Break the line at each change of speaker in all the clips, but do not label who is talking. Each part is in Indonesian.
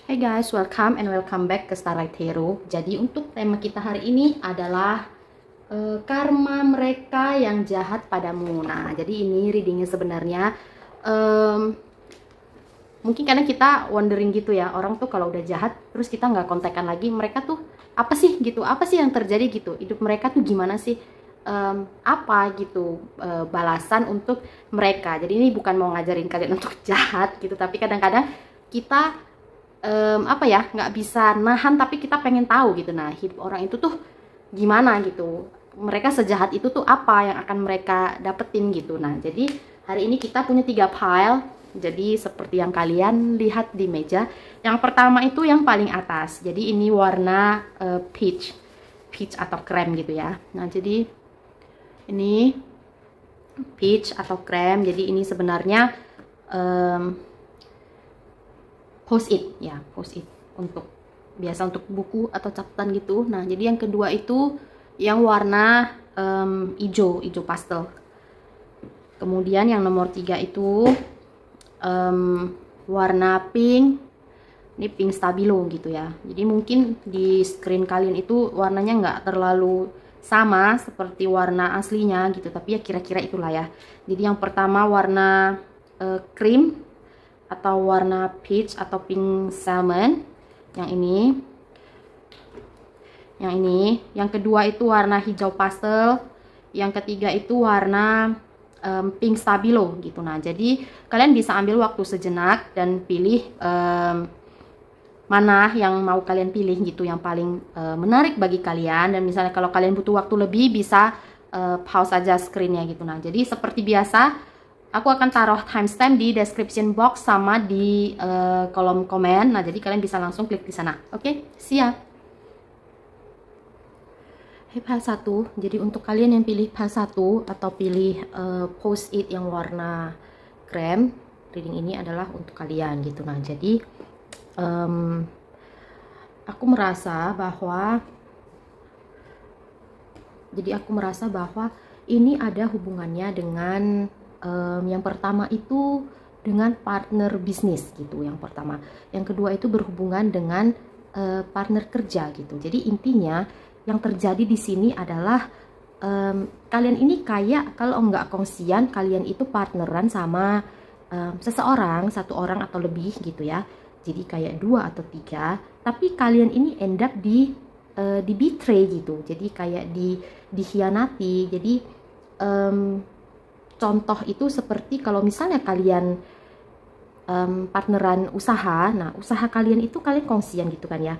Hey guys, welcome and welcome back ke Starlight Hero. Jadi untuk tema kita hari ini adalah karma mereka yang jahat padamu. Nah, jadi ini readingnya sebenarnya mungkin karena kita wondering gitu ya, orang tuh kalau udah jahat terus kita nggak kontekan lagi, mereka tuh apa sih gitu, apa sih yang terjadi gitu, hidup mereka tuh gimana sih, apa gitu balasan untuk mereka. Jadi ini bukan mau ngajarin kalian untuk jahat gitu, tapi kadang-kadang kita apa ya, nggak bisa nahan tapi kita pengen tahu gitu. Nah, hidup orang itu tuh gimana gitu, mereka sejahat itu tuh apa yang akan mereka dapetin gitu. Nah, jadi hari ini kita punya 3 file, jadi seperti yang kalian lihat di meja. Yang pertama itu yang paling atas, jadi ini warna peach atau krem gitu ya. Nah, jadi ini peach atau krem, jadi ini sebenarnya post-it ya, post-it untuk biasa untuk buku atau catatan gitu. Nah, jadi yang kedua itu yang warna hijau pastel. Kemudian yang nomor 3 itu warna pink. Ini pink stabilo gitu ya. Jadi mungkin di screen kalian itu warnanya nggak terlalu sama seperti warna aslinya gitu, tapi ya kira-kira itulah ya. Jadi yang pertama warna cream atau warna peach atau pink salmon, yang ini, yang kedua itu warna hijau pastel, yang ketiga itu warna pink stabilo gitu. Nah, jadi kalian bisa ambil waktu sejenak dan pilih mana yang mau kalian pilih gitu, yang paling menarik bagi kalian. Dan misalnya kalau kalian butuh waktu lebih, bisa pause aja screennya gitu. Nah, jadi seperti biasa aku akan taruh timestamp di description box sama di kolom komen. Nah, jadi kalian bisa langsung klik di sana. Oke, siap. File 1. Jadi untuk kalian yang pilih file 1 atau pilih post-it yang warna krem, reading ini adalah untuk kalian gitu. Nah, jadi aku merasa bahwa ini ada hubungannya dengan yang pertama itu dengan partner bisnis gitu, yang pertama. Yang kedua itu berhubungan dengan partner kerja gitu. Jadi intinya yang terjadi di sini adalah kalian ini kayak kalau nggak kongsian, kalian itu partneran sama seseorang, 1 orang atau lebih gitu ya. Jadi kayak 2 atau 3, tapi kalian ini end up di betray gitu. Jadi kayak dikhianati. Jadi contoh itu seperti kalau misalnya kalian partneran usaha, nah usaha kalian itu kalian kongsian gitu kan ya.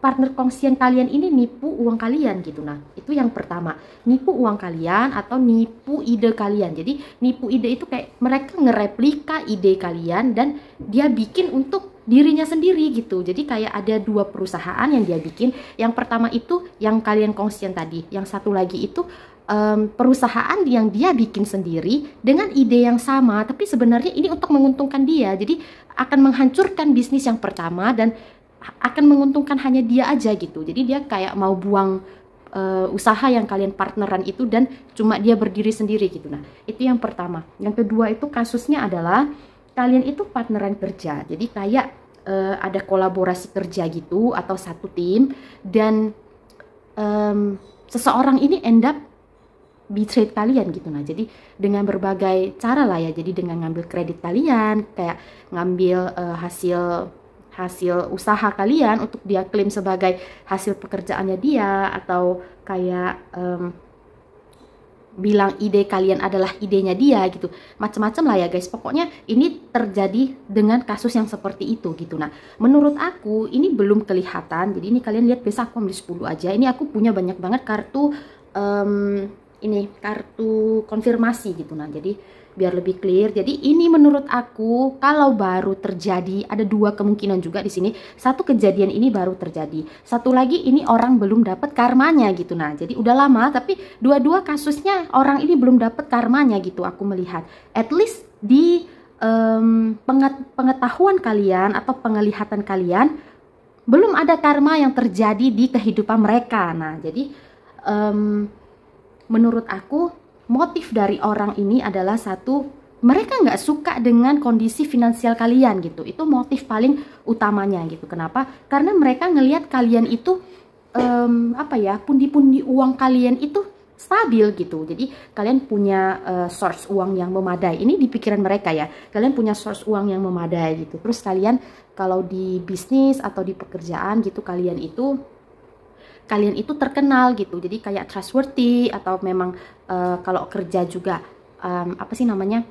Partner kongsian kalian ini nipu uang kalian gitu. Nah, itu yang pertama, nipu uang kalian atau nipu ide kalian. Jadi nipu ide itu kayak mereka ngereplika ide kalian dan dia bikin untuk dirinya sendiri gitu. Jadi kayak ada 2 perusahaan yang dia bikin. Yang pertama itu yang kalian kongsian tadi, yang satu lagi itu perusahaan yang dia bikin sendiri dengan ide yang sama, tapi sebenarnya ini untuk menguntungkan dia. Jadi akan menghancurkan bisnis yang pertama dan akan menguntungkan hanya dia aja gitu. Jadi dia kayak mau buang usaha yang kalian partneran itu dan cuma dia berdiri sendiri gitu. Nah, itu yang pertama. Yang kedua itu kasusnya adalah kalian itu partneran kerja. Jadi kayak ada kolaborasi kerja gitu atau satu tim, dan seseorang ini end up betray kalian gitu. Nah, jadi dengan berbagai cara lah ya. Jadi dengan ngambil kredit kalian, kayak ngambil hasil usaha kalian untuk dia klaim sebagai hasil pekerjaannya dia, atau kayak bilang ide kalian adalah idenya dia gitu. Macam-macam lah ya guys. Pokoknya ini terjadi dengan kasus yang seperti itu gitu. Nah, menurut aku ini belum kelihatan. Jadi ini kalian lihat, biasa aku ambil 10 aja. Ini aku punya banyak banget kartu ini kartu konfirmasi gitu. Nah, jadi biar lebih clear. Jadi ini menurut aku kalau baru terjadi, ada 2 kemungkinan juga di sini. Satu, kejadian ini baru terjadi. Satu lagi, ini orang belum dapat karmanya gitu. Nah, jadi udah lama tapi dua-dua kasusnya orang ini belum dapat karmanya gitu. Aku melihat at least di pengetahuan kalian atau penglihatan kalian belum ada karma yang terjadi di kehidupan mereka. Nah, jadi menurut aku motif dari orang ini adalah satu, mereka nggak suka dengan kondisi finansial kalian gitu. Itu motif paling utamanya gitu. Kenapa? Karena mereka ngelihat kalian itu apa ya, pundi-pundi uang kalian itu stabil gitu. Jadi kalian punya source uang yang memadai. Ini di pikiran mereka ya. Kalian punya source uang yang memadai gitu. Terus kalian kalau di bisnis atau di pekerjaan gitu, kalian itu terkenal gitu. Jadi kayak trustworthy, atau memang kalau kerja juga apa sih namanya,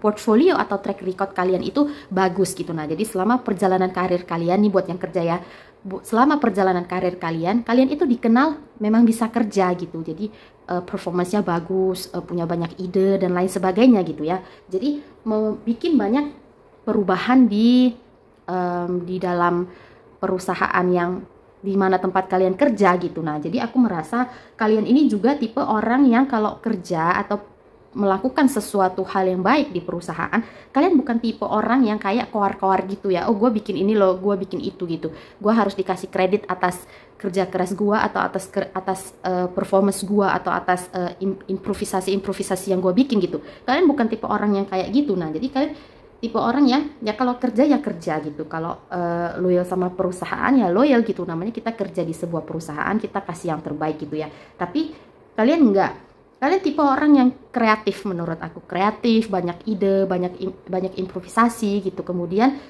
portfolio atau track record kalian itu bagus gitu. Nah, jadi selama perjalanan karir kalian nih, buat yang kerja ya, selama perjalanan karir kalian itu dikenal memang bisa kerja gitu. Jadi performanya bagus, punya banyak ide dan lain sebagainya gitu ya. Jadi mau bikin banyak perubahan di dalam perusahaan yang di mana tempat kalian kerja gitu. Nah, jadi aku merasa kalian ini juga tipe orang yang kalau kerja atau melakukan sesuatu hal yang baik di perusahaan, kalian bukan tipe orang yang kayak koar-koar gitu ya. Oh, gue bikin ini loh, gue bikin itu gitu. Gue harus dikasih kredit atas kerja keras gue, atau atas performance gue, atau atas improvisasi yang gue bikin gitu. Kalian bukan tipe orang yang kayak gitu. Nah, jadi kalian tipe orang yang ya kalau kerja ya kerja gitu. Kalau loyal sama perusahaan ya loyal gitu. Namanya kita kerja di sebuah perusahaan, kita kasih yang terbaik gitu ya. Tapi kalian enggak. Kalian tipe orang yang kreatif, menurut aku kreatif, banyak ide, banyak improvisasi gitu. Kemudian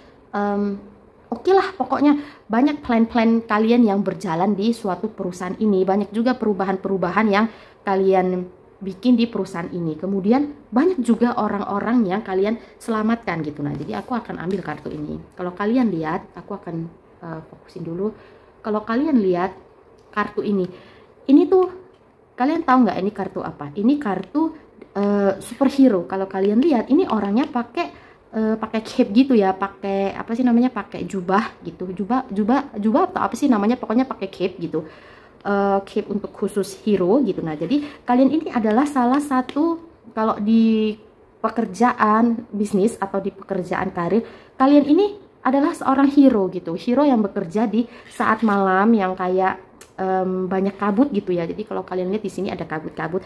oke lah, pokoknya banyak plan-plan kalian yang berjalan di suatu perusahaan ini. Banyak juga perubahan-perubahan yang kalian bikin di perusahaan ini. Kemudian banyak juga orang-orang yang kalian selamatkan gitu. Nah, jadi aku akan ambil kartu ini. Kalau kalian lihat, aku akan fokusin dulu. Kalau kalian lihat kartu ini tuh, kalian tahu nggak ini kartu apa? Ini kartu superhero. Kalau kalian lihat, ini orangnya pakai cape gitu ya, pakai apa sih namanya, pakai jubah gitu, jubah atau apa sih namanya, pokoknya pakai cape gitu, cape untuk khusus hero gitu. Nah, jadi kalian ini adalah salah satu, kalau di pekerjaan bisnis atau di pekerjaan karir, kalian ini adalah seorang hero gitu, hero yang bekerja di saat malam yang kayak banyak kabut gitu ya. Jadi kalau kalian lihat di sini ada kabut-kabut.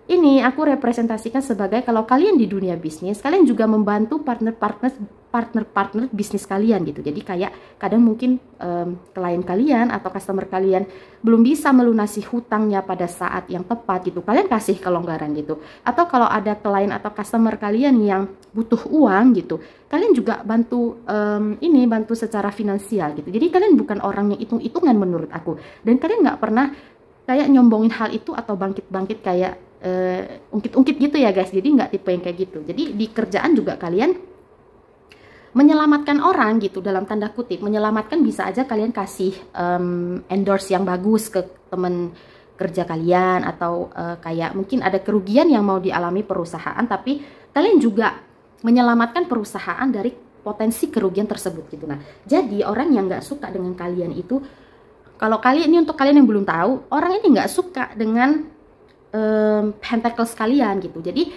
Ini aku representasikan sebagai kalau kalian di dunia bisnis, kalian juga membantu partner bisnis kalian gitu. Jadi kayak kadang mungkin klien kalian atau customer kalian belum bisa melunasi hutangnya pada saat yang tepat gitu, kalian kasih kelonggaran gitu. Atau kalau ada klien atau customer kalian yang butuh uang gitu, kalian juga bantu bantu secara finansial gitu. Jadi kalian bukan orang yang hitung-hitungan menurut aku, dan kalian nggak pernah kayak nyombongin hal itu atau bangkit-bangkit kayak ungkit-ungkit gitu ya guys. Jadi nggak tipe yang kayak gitu. Jadi di kerjaan juga kalian menyelamatkan orang gitu, dalam tanda kutip. Menyelamatkan, bisa aja kalian kasih endorse yang bagus ke temen kerja kalian, atau kayak mungkin ada kerugian yang mau dialami perusahaan, tapi kalian juga menyelamatkan perusahaan dari potensi kerugian tersebut gitu. Nah, jadi orang yang nggak suka dengan kalian itu, kalau kalian ini, untuk kalian yang belum tahu, orang ini nggak suka dengan pentacles kalian gitu. Jadi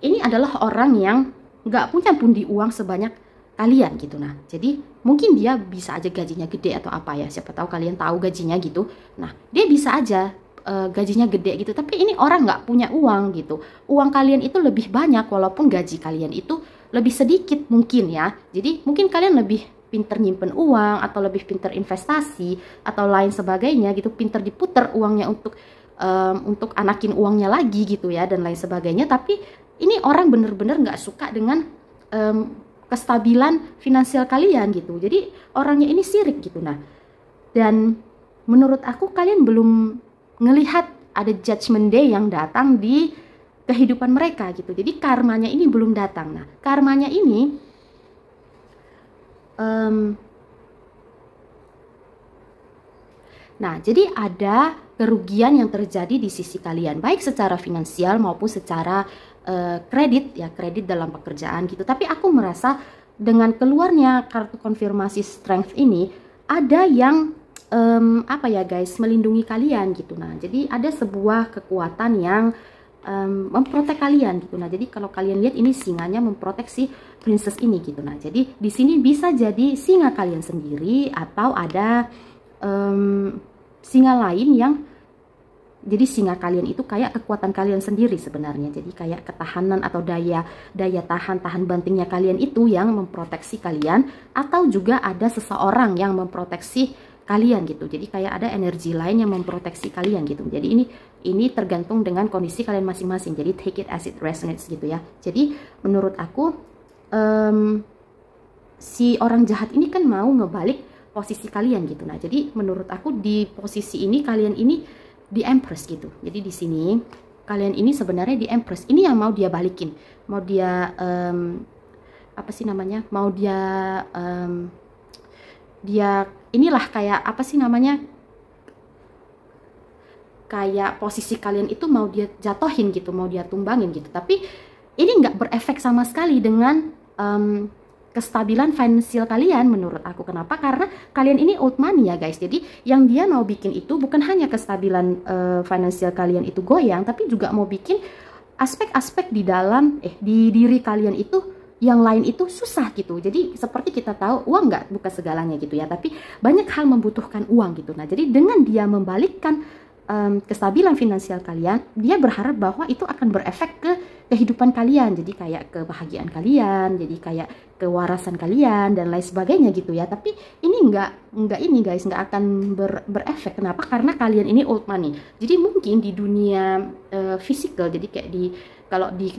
ini adalah orang yang nggak punya pundi uang sebanyak kalian gitu. Nah, jadi mungkin dia bisa aja gajinya gede atau apa ya, siapa tahu kalian tahu gajinya gitu. Nah, dia bisa aja gajinya gede gitu, tapi ini orang nggak punya uang gitu. Uang kalian itu lebih banyak walaupun gaji kalian itu lebih sedikit mungkin ya. Jadi mungkin kalian lebih pinter nyimpen uang, atau lebih pinter investasi atau lain sebagainya gitu, pinter diputer uangnya untuk anakin uangnya lagi gitu ya, dan lain sebagainya. Tapi ini orang bener-bener nggak suka dengan kestabilan finansial kalian gitu. Jadi orangnya ini sirik gitu. Nah, dan menurut aku kalian belum ngelihat ada judgment day yang datang di kehidupan mereka gitu. Jadi karmanya ini belum datang. Nah, karmanya ini nah, jadi ada kerugian yang terjadi di sisi kalian, baik secara finansial maupun secara kredit ya, kredit dalam pekerjaan gitu. Tapi aku merasa dengan keluarnya kartu konfirmasi strength ini, ada yang apa ya guys, melindungi kalian gitu. Nah, jadi ada sebuah kekuatan yang memprotek kalian gitu. Nah, jadi kalau kalian lihat ini singanya memprotek si princess ini gitu. Nah, jadi di sini bisa jadi singa kalian sendiri, atau ada singa lain yang Jadi singa kalian itu kayak kekuatan kalian sendiri sebenarnya. Jadi kayak ketahanan atau daya tahan bantingnya kalian itu yang memproteksi kalian, atau juga ada seseorang yang memproteksi kalian gitu. Jadi kayak ada energi lain yang memproteksi kalian gitu. Jadi ini tergantung dengan kondisi kalian masing-masing. Jadi take it as it resonates gitu ya. Jadi menurut aku si orang jahat ini kan mau ngebalik posisi kalian gitu. Nah, jadi menurut aku di posisi ini kalian ini di Empress gitu. Jadi di sini kalian ini sebenarnya di Empress. Ini yang mau dia balikin. Mau dia apa sih namanya? Mau dia dia inilah kayak apa sih namanya? Kayak posisi kalian itu mau dia jatohin gitu, mau dia tumbangin gitu. Tapi ini nggak berefek sama sekali dengan kestabilan finansial kalian menurut aku. Kenapa? Karena kalian ini old money ya guys. Jadi yang dia mau bikin itu bukan hanya kestabilan finansial kalian itu goyang, tapi juga mau bikin aspek-aspek di dalam di diri kalian itu yang lain itu susah gitu. Jadi seperti kita tahu uang nggak bukan segalanya gitu ya, tapi banyak hal membutuhkan uang gitu. Nah, jadi dengan dia membalikkan kestabilan finansial kalian, dia berharap bahwa itu akan berefek ke kehidupan kalian, jadi kayak kebahagiaan kalian, jadi kayak kewarasan kalian dan lain sebagainya gitu ya. Tapi ini nggak ini guys, nggak akan berefek. Kenapa? Karena kalian ini old money. Jadi mungkin di dunia physical, jadi kayak kalau di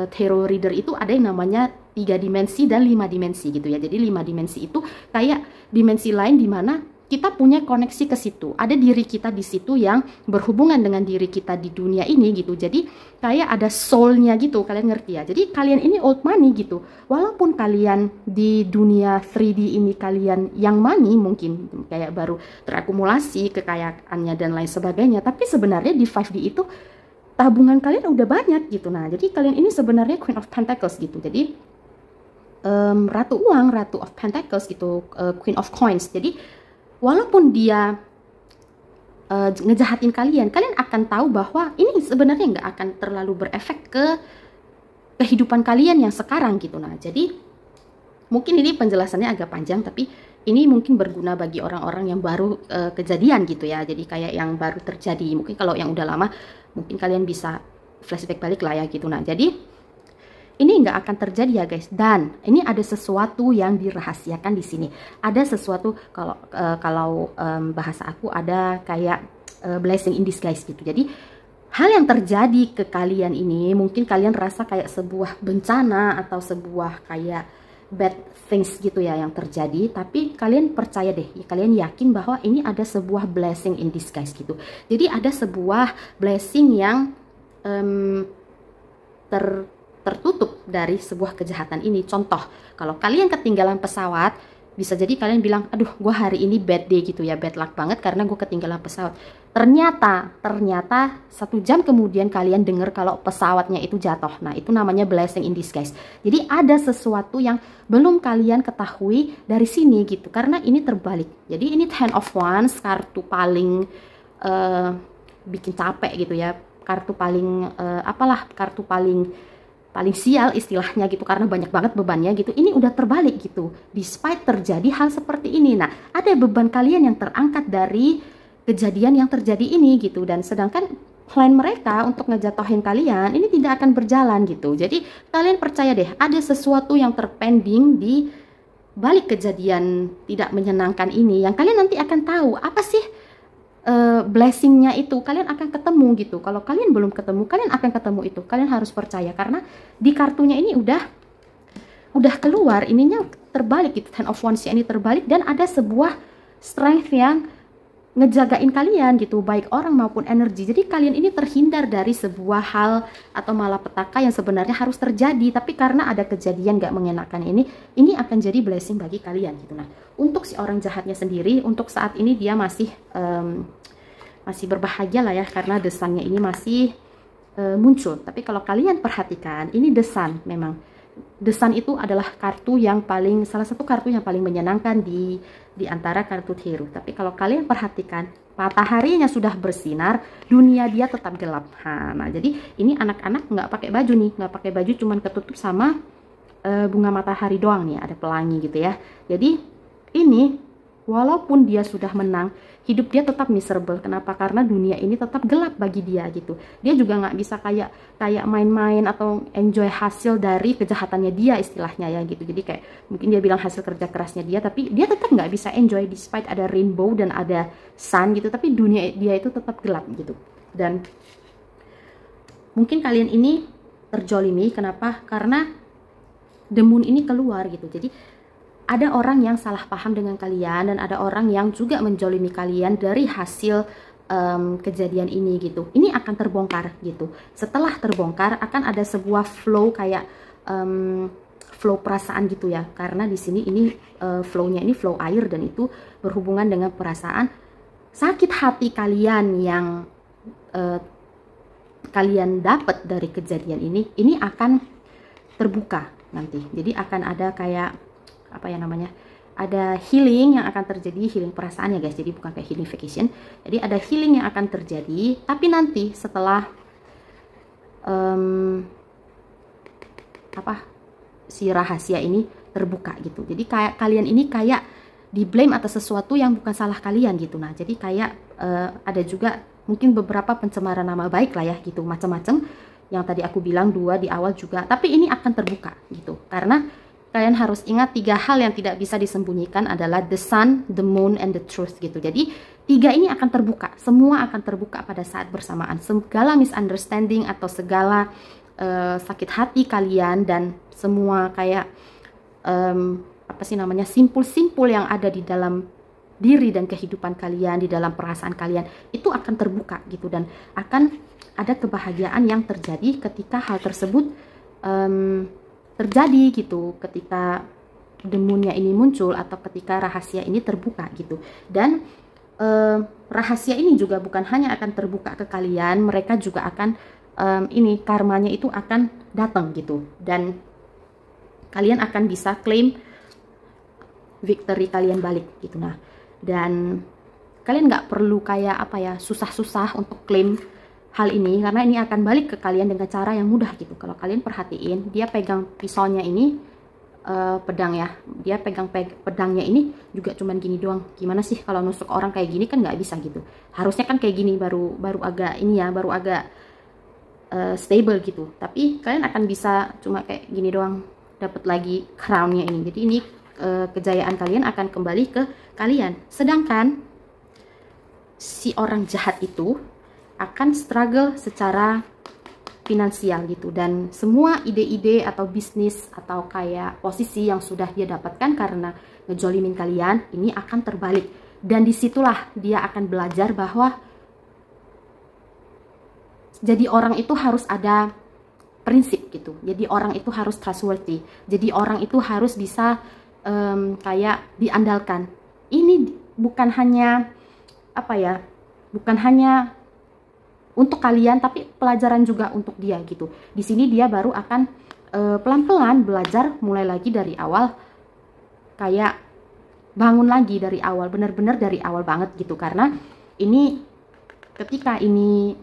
tarot reader itu ada yang namanya 3 dimensi dan 5 dimensi gitu ya. Jadi 5 dimensi itu kayak dimensi lain di mana kita punya koneksi ke situ. Ada diri kita di situ yang berhubungan dengan diri kita di dunia ini gitu. Jadi kayak ada soul-nya gitu, kalian ngerti ya. Jadi kalian ini old money gitu. Walaupun kalian di dunia 3D ini kalian yang money mungkin kayak baru terakumulasi kekayaannya dan lain sebagainya. Tapi sebenarnya di 5D itu tabungan kalian udah banyak gitu. Nah, jadi kalian ini sebenarnya Queen of Pentacles gitu. Jadi Ratu Uang, Ratu of Pentacles gitu, Queen of Coins. Jadi walaupun dia ngejahatin kalian, kalian akan tahu bahwa ini sebenarnya nggak akan terlalu berefek ke kehidupan kalian yang sekarang gitu. Nah, jadi mungkin ini penjelasannya agak panjang, tapi ini mungkin berguna bagi orang-orang yang baru kejadian gitu ya. Jadi kayak yang baru terjadi. Mungkin kalau yang udah lama, mungkin kalian bisa flashback balik lah ya gitu. Nah, jadi ini nggak akan terjadi ya guys. Dan ini ada sesuatu yang dirahasiakan di sini. Ada sesuatu kalau bahasa aku ada kayak blessing in disguise gitu. Jadi hal yang terjadi ke kalian ini mungkin kalian rasa kayak sebuah bencana atau sebuah kayak bad things gitu ya yang terjadi. Tapi kalian percaya deh, kalian yakin bahwa ini ada sebuah blessing in disguise gitu. Jadi ada sebuah blessing yang tertutup dari sebuah kejahatan ini. Contoh, kalau kalian ketinggalan pesawat, bisa jadi kalian bilang, aduh gue hari ini bad day gitu ya, bad luck banget karena gue ketinggalan pesawat. Ternyata 1 jam kemudian kalian dengar kalau pesawatnya itu jatuh. Nah, itu namanya blessing in disguise. Jadi ada sesuatu yang belum kalian ketahui dari sini gitu, karena ini terbalik. Jadi ini Ten of Wands, kartu paling bikin capek gitu ya, kartu paling kartu paling sial istilahnya gitu, karena banyak banget bebannya gitu. Ini udah terbalik gitu, despite terjadi hal seperti ini. Nah, ada beban kalian yang terangkat dari kejadian yang terjadi ini gitu, dan sedangkan plan mereka untuk ngejatohin kalian ini tidak akan berjalan gitu. Jadi kalian percaya deh, ada sesuatu yang terpending di balik kejadian tidak menyenangkan ini, yang kalian nanti akan tahu apa sih blessingnya itu. Kalian akan ketemu gitu. Kalau kalian belum ketemu, kalian akan ketemu itu. Kalian harus percaya, karena di kartunya ini udah keluar, ininya terbalik gitu. Ten of Wands ini terbalik, dan ada sebuah strength yang ngejagain kalian gitu, baik orang maupun energi. Jadi kalian ini terhindar dari sebuah hal atau malapetaka yang sebenarnya harus terjadi, tapi karena ada kejadian gak mengenakan ini akan jadi blessing bagi kalian gitu. Nah, untuk si orang jahatnya sendiri, untuk saat ini dia masih berbahagia lah ya, karena desannya ini masih muncul. Tapi kalau kalian perhatikan, ini desan memang. Desan itu adalah salah satu kartu yang paling menyenangkan di antara kartu tarot. Tapi kalau kalian perhatikan, mataharinya sudah bersinar, dunia dia tetap gelap. Nah, jadi ini anak-anak nggak pakai baju nih, nggak pakai baju, cuman ketutup sama bunga matahari doang nih, ada pelangi gitu ya. Jadi ini walaupun dia sudah menang, hidup dia tetap miserable. Kenapa? Karena dunia ini tetap gelap bagi dia gitu. Dia juga nggak bisa kayak main-main atau enjoy hasil dari kejahatannya dia, istilahnya ya gitu. Jadi kayak mungkin dia bilang hasil kerja kerasnya dia, tapi dia tetap nggak bisa enjoy despite ada rainbow dan ada sun gitu, tapi dunia dia itu tetap gelap gitu. Dan mungkin kalian ini terjolimi. Kenapa? Karena the moon ini keluar gitu. Jadi ada orang yang salah paham dengan kalian dan ada orang yang juga menjolimi kalian dari hasil kejadian ini gitu. Ini akan terbongkar gitu. Setelah terbongkar akan ada sebuah flow kayak flow perasaan gitu ya. Karena di sini ini flownya ini flow air dan itu berhubungan dengan perasaan. Sakit hati kalian yang kalian dapat dari kejadian ini akan terbuka nanti. Jadi akan ada kayak apa ya namanya, ada healing yang akan terjadi, healing perasaan ya guys, jadi bukan kayak healing vacation. Jadi ada healing yang akan terjadi, tapi nanti setelah si rahasia ini terbuka gitu. Jadi kayak kalian ini kayak di blame atas sesuatu yang bukan salah kalian gitu. Nah jadi kayak ada juga mungkin beberapa pencemaran nama baik lah ya gitu, macam-macam yang tadi aku bilang 2 di awal juga. Tapi ini akan terbuka gitu, karena kalian harus ingat 3 hal yang tidak bisa disembunyikan adalah the sun, the moon, and the truth gitu. Jadi 3 ini akan terbuka, semua akan terbuka pada saat bersamaan. Segala misunderstanding atau segala sakit hati kalian dan semua kayak apa sih namanya, simpul-simpul yang ada di dalam diri dan kehidupan kalian, di dalam perasaan kalian itu akan terbuka gitu. Dan akan ada kebahagiaan yang terjadi ketika hal tersebut terjadi gitu, ketika demonnya ini muncul atau ketika rahasia ini terbuka gitu. Dan rahasia ini juga bukan hanya akan terbuka ke kalian, mereka juga akan ini karmanya itu akan datang gitu, dan kalian akan bisa claim victory kalian balik gitu. Nah dan kalian nggak perlu kayak apa ya, susah-susah untuk claim hal ini, karena ini akan balik ke kalian dengan cara yang mudah gitu. Kalau kalian perhatiin, dia pegang pisaunya ini pedang ya, dia pegang pedangnya ini juga cuman gini doang. Gimana sih kalau nusuk orang kayak gini, kan nggak bisa gitu. Harusnya kan kayak gini baru agak ini ya, baru agak stable gitu. Tapi kalian akan bisa cuma kayak gini doang, dapat lagi crownnya ini. Jadi ini kejayaan kalian akan kembali ke kalian. Sedangkan si orang jahat itu akan struggle secara finansial gitu, dan semua ide-ide atau bisnis atau kayak posisi yang sudah dia dapatkan karena ngejolimin kalian ini akan terbalik. Dan disitulah dia akan belajar bahwa jadi orang itu harus ada prinsip gitu, jadi orang itu harus trustworthy, jadi orang itu harus bisa kayak diandalkan. Ini bukan hanya apa ya, bukan hanya untuk kalian, tapi pelajaran juga untuk dia gitu. Di sini dia baru akan pelan-pelan belajar mulai lagi dari awal, kayak bangun lagi dari awal, benar-benar dari awal banget gitu. Karena ini ketika ini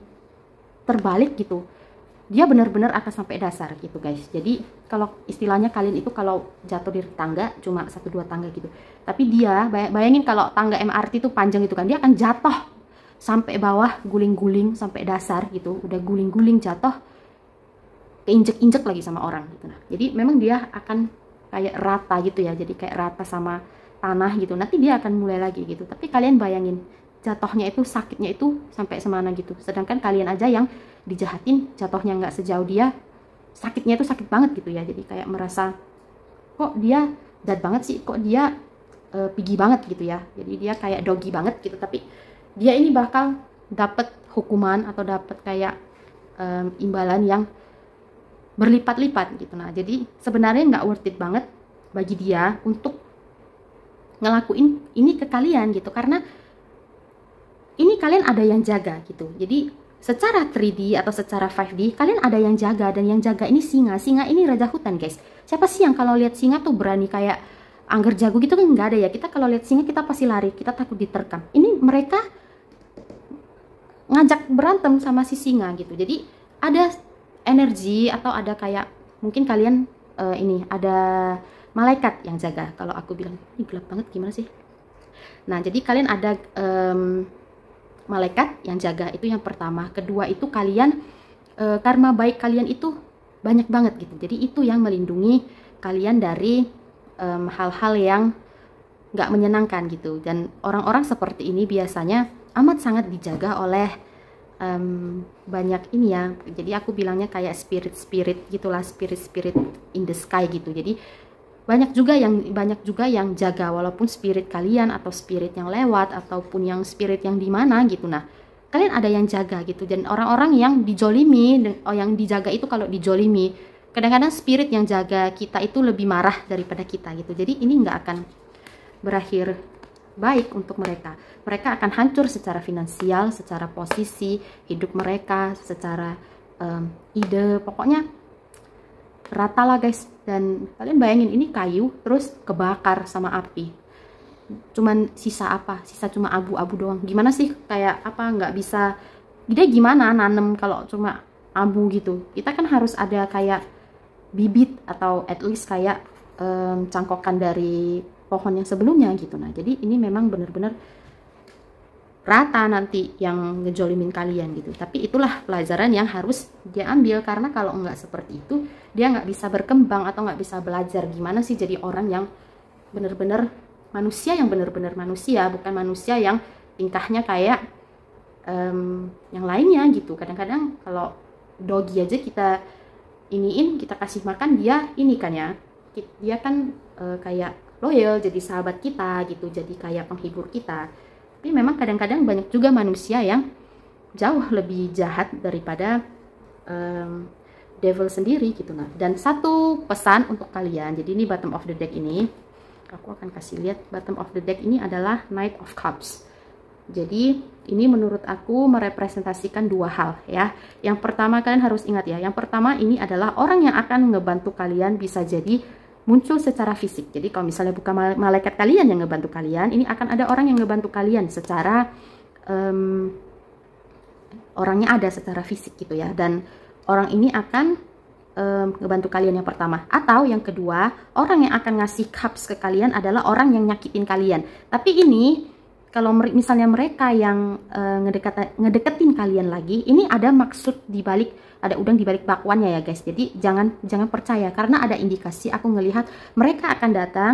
terbalik gitu, dia benar-benar akan sampai dasar gitu guys. Jadi kalau istilahnya kalian itu kalau jatuh dari tangga cuma 1-2 tangga gitu, tapi dia bayangin kalau tangga MRT itu panjang itu kan, dia akan jatuh sampai bawah, guling-guling sampai dasar gitu, udah guling-guling jatuh, keinjek-injek lagi sama orang gitu. Nah jadi memang dia akan kayak rata gitu ya, jadi kayak rata sama tanah gitu, nanti dia akan mulai lagi gitu. Tapi kalian bayangin jatuhnya itu, sakitnya itu sampai semana gitu, sedangkan kalian aja yang dijahatin jatuhnya nggak sejauh dia, sakitnya itu sakit banget gitu ya. Jadi kayak merasa kok dia jahat banget sih, kok dia pigi banget gitu ya, jadi dia kayak doggy banget gitu. Tapi dia ini bakal dapat hukuman atau dapat kayak imbalan yang berlipat-lipat gitu. Nah jadi sebenarnya nggak worth it banget bagi dia untuk ngelakuin ini ke kalian gitu, karena ini kalian ada yang jaga gitu. Jadi secara 3D atau secara 5D kalian ada yang jaga, dan yang jaga ini singa. Singa ini raja hutan guys. Siapa sih yang kalau lihat singa tuh berani kayak angger jago gitu kan? Nggak ada ya. Kita kalau lihat singa kita pasti lari, kita takut diterkam. Ini mereka ngajak berantem sama si singa gitu. Jadi ada energi atau ada kayak mungkin kalian ini ada malaikat yang jaga. Kalau aku bilang ini gelap banget, gimana sih? Nah, jadi kalian ada malaikat yang jaga, itu yang pertama. Kedua itu kalian karma baik kalian itu banyak banget gitu. Jadi itu yang melindungi kalian dari hal-hal yang nggak menyenangkan gitu. Dan orang-orang seperti ini biasanya amat sangat dijaga oleh banyak ini ya. Jadi aku bilangnya kayak spirit-spirit gitulah, spirit-spirit in the sky gitu. Jadi banyak juga yang jaga, walaupun spirit kalian atau spirit yang lewat ataupun yang spirit yang di mana gitu. Nah, kalian ada yang jaga gitu. Dan orang-orang yang dijolimi, yang dijaga itu kalau dijolimi, kadang-kadang spirit yang jaga kita itu lebih marah daripada kita gitu. Jadi ini nggak akan berakhir baik untuk mereka. Mereka akan hancur secara finansial, secara posisi hidup mereka, secara ide, pokoknya rata lah guys. Dan kalian bayangin ini kayu terus kebakar sama api, cuman sisa apa? Sisa cuma abu-abu doang. Gimana sih, kayak apa, nggak bisa dia gimana nanem kalau cuma abu gitu. Kita kan harus ada kayak bibit atau at least kayak cangkokan dari pohon yang sebelumnya gitu. Nah, jadi ini memang benar-benar rata nanti yang ngejolimin kalian gitu. Tapi itulah pelajaran yang harus dia ambil, karena kalau nggak seperti itu dia nggak bisa berkembang atau nggak bisa belajar gimana sih jadi orang yang benar-benar manusia, yang benar-benar manusia, bukan manusia yang tingkahnya kayak yang lainnya gitu. Kadang-kadang kalau doggy aja kita iniin, kita kasih makan, dia ini kan ya, dia kan kayak loyal, jadi sahabat kita gitu, jadi kayak penghibur kita. Tapi memang kadang-kadang banyak juga manusia yang jauh lebih jahat daripada devil sendiri gitu. Nah, dan satu pesan untuk kalian, jadi ini bottom of the deck ini, aku akan kasih lihat. Bottom of the deck ini adalah Knight of Cups. Jadi ini menurut aku merepresentasikan dua hal ya. Yang pertama, kalian harus ingat ya, yang pertama ini adalah orang yang akan ngebantu kalian bisa jadi muncul secara fisik. Jadi kalau misalnya bukan malaikat kalian yang ngebantu kalian, ini akan ada orang yang ngebantu kalian secara orangnya ada secara fisik gitu ya. Dan orang ini akan ngebantu kalian yang pertama. Atau yang kedua, orang yang akan ngasih cups ke kalian adalah orang yang nyakitin kalian. Tapi ini kalau misalnya mereka yang ngedeketin kalian lagi, ini ada maksud dibalik, ada udang dibalik bakwannya ya guys. Jadi jangan percaya, karena ada indikasi aku ngelihat mereka akan datang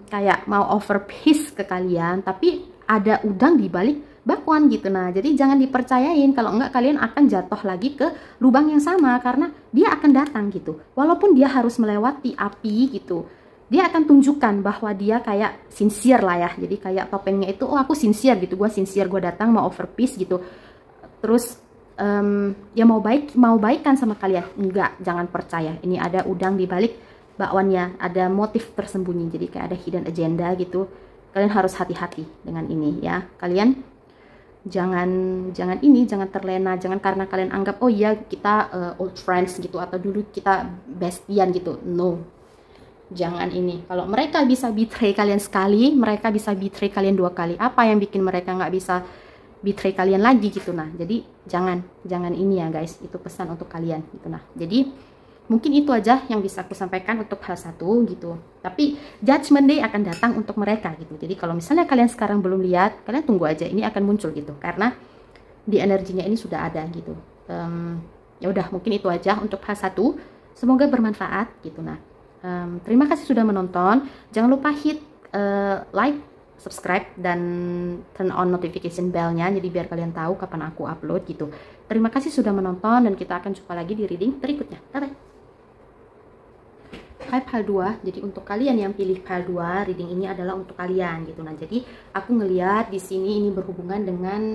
kayak mau offer peace ke kalian, tapi ada udang dibalik bakwan gitu. Nah, jadi jangan dipercayain, kalau enggak kalian akan jatuh lagi ke lubang yang sama, karena dia akan datang gitu. Walaupun dia harus melewati api gitu, dia akan tunjukkan bahwa dia kayak sincere lah ya. Jadi kayak topengnya itu, oh aku sincere gitu, gue sincere, gue datang mau offer peace gitu. Terus ya mau baikan sama kalian. Enggak, jangan percaya. Ini ada udang di balik bakwannya, ada motif tersembunyi. Jadi kayak ada hidden agenda gitu. Kalian harus hati-hati dengan ini ya. Kalian jangan terlena, jangan karena kalian anggap oh iya kita old friends gitu, atau dulu kita bestian gitu. No, jangan ini. Kalau mereka bisa betray kalian sekali, mereka bisa betray kalian 2 kali. Apa yang bikin mereka nggak bisa betray kalian lagi gitu? Nah, jadi jangan ini ya guys. Itu pesan untuk kalian gitu. Nah, jadi mungkin itu aja yang bisa aku sampaikan untuk hal satu gitu. Tapi judgment day akan datang untuk mereka gitu. Jadi kalau misalnya kalian sekarang belum lihat, kalian tunggu aja, ini akan muncul gitu. Karena di energinya ini sudah ada gitu. Ya udah, mungkin itu aja untuk hal satu. Semoga bermanfaat gitu. Nah, terima kasih sudah menonton. Jangan lupa hit like, subscribe, dan turn on notification bell-nya, jadi biar kalian tahu kapan aku upload gitu. Terima kasih sudah menonton, dan kita akan jumpa lagi di reading berikutnya. Bye-bye. Pile 2, jadi untuk kalian yang pilih pile 2, reading ini adalah untuk kalian gitu. Nah, jadi aku ngelihat di sini ini berhubungan dengan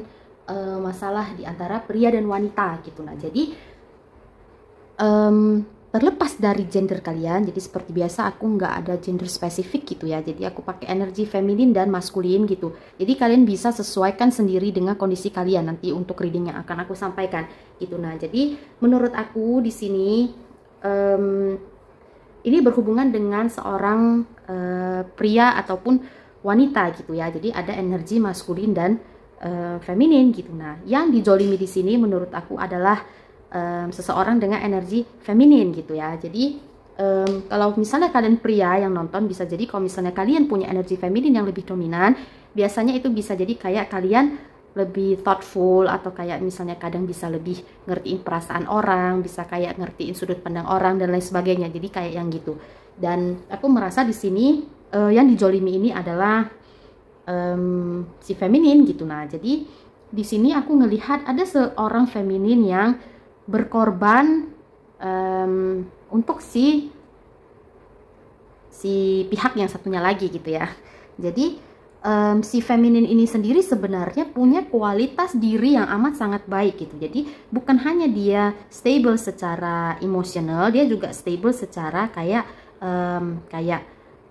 masalah di antara pria dan wanita gitu. Nah, jadi terlepas dari gender kalian, jadi seperti biasa aku nggak ada gender spesifik gitu ya. Jadi aku pakai energi feminin dan maskulin gitu. Jadi kalian bisa sesuaikan sendiri dengan kondisi kalian nanti untuk reading yang akan aku sampaikan gitu. Nah, jadi menurut aku di sini ini berhubungan dengan seorang pria ataupun wanita gitu ya. Jadi ada energi maskulin dan feminin gitu. Nah, yang dijolimi di sini menurut aku adalah seseorang dengan energi feminin gitu ya. Jadi kalau misalnya kalian pria yang nonton, bisa jadi kalau misalnya kalian punya energi feminin yang lebih dominan, biasanya itu bisa jadi kayak kalian lebih thoughtful, atau kayak misalnya kadang bisa lebih ngertiin perasaan orang, bisa kayak ngertiin sudut pandang orang dan lain sebagainya. Jadi kayak yang gitu. Dan aku merasa di sini yang dijolimi ini adalah si feminin gitu. Nah, jadi di sini aku ngelihat ada seorang feminin yang berkorban untuk si pihak yang satunya lagi gitu ya. Jadi si feminin ini sendiri sebenarnya punya kualitas diri yang amat sangat baik gitu. Jadi bukan hanya dia stable secara emosional, dia juga stable secara kayak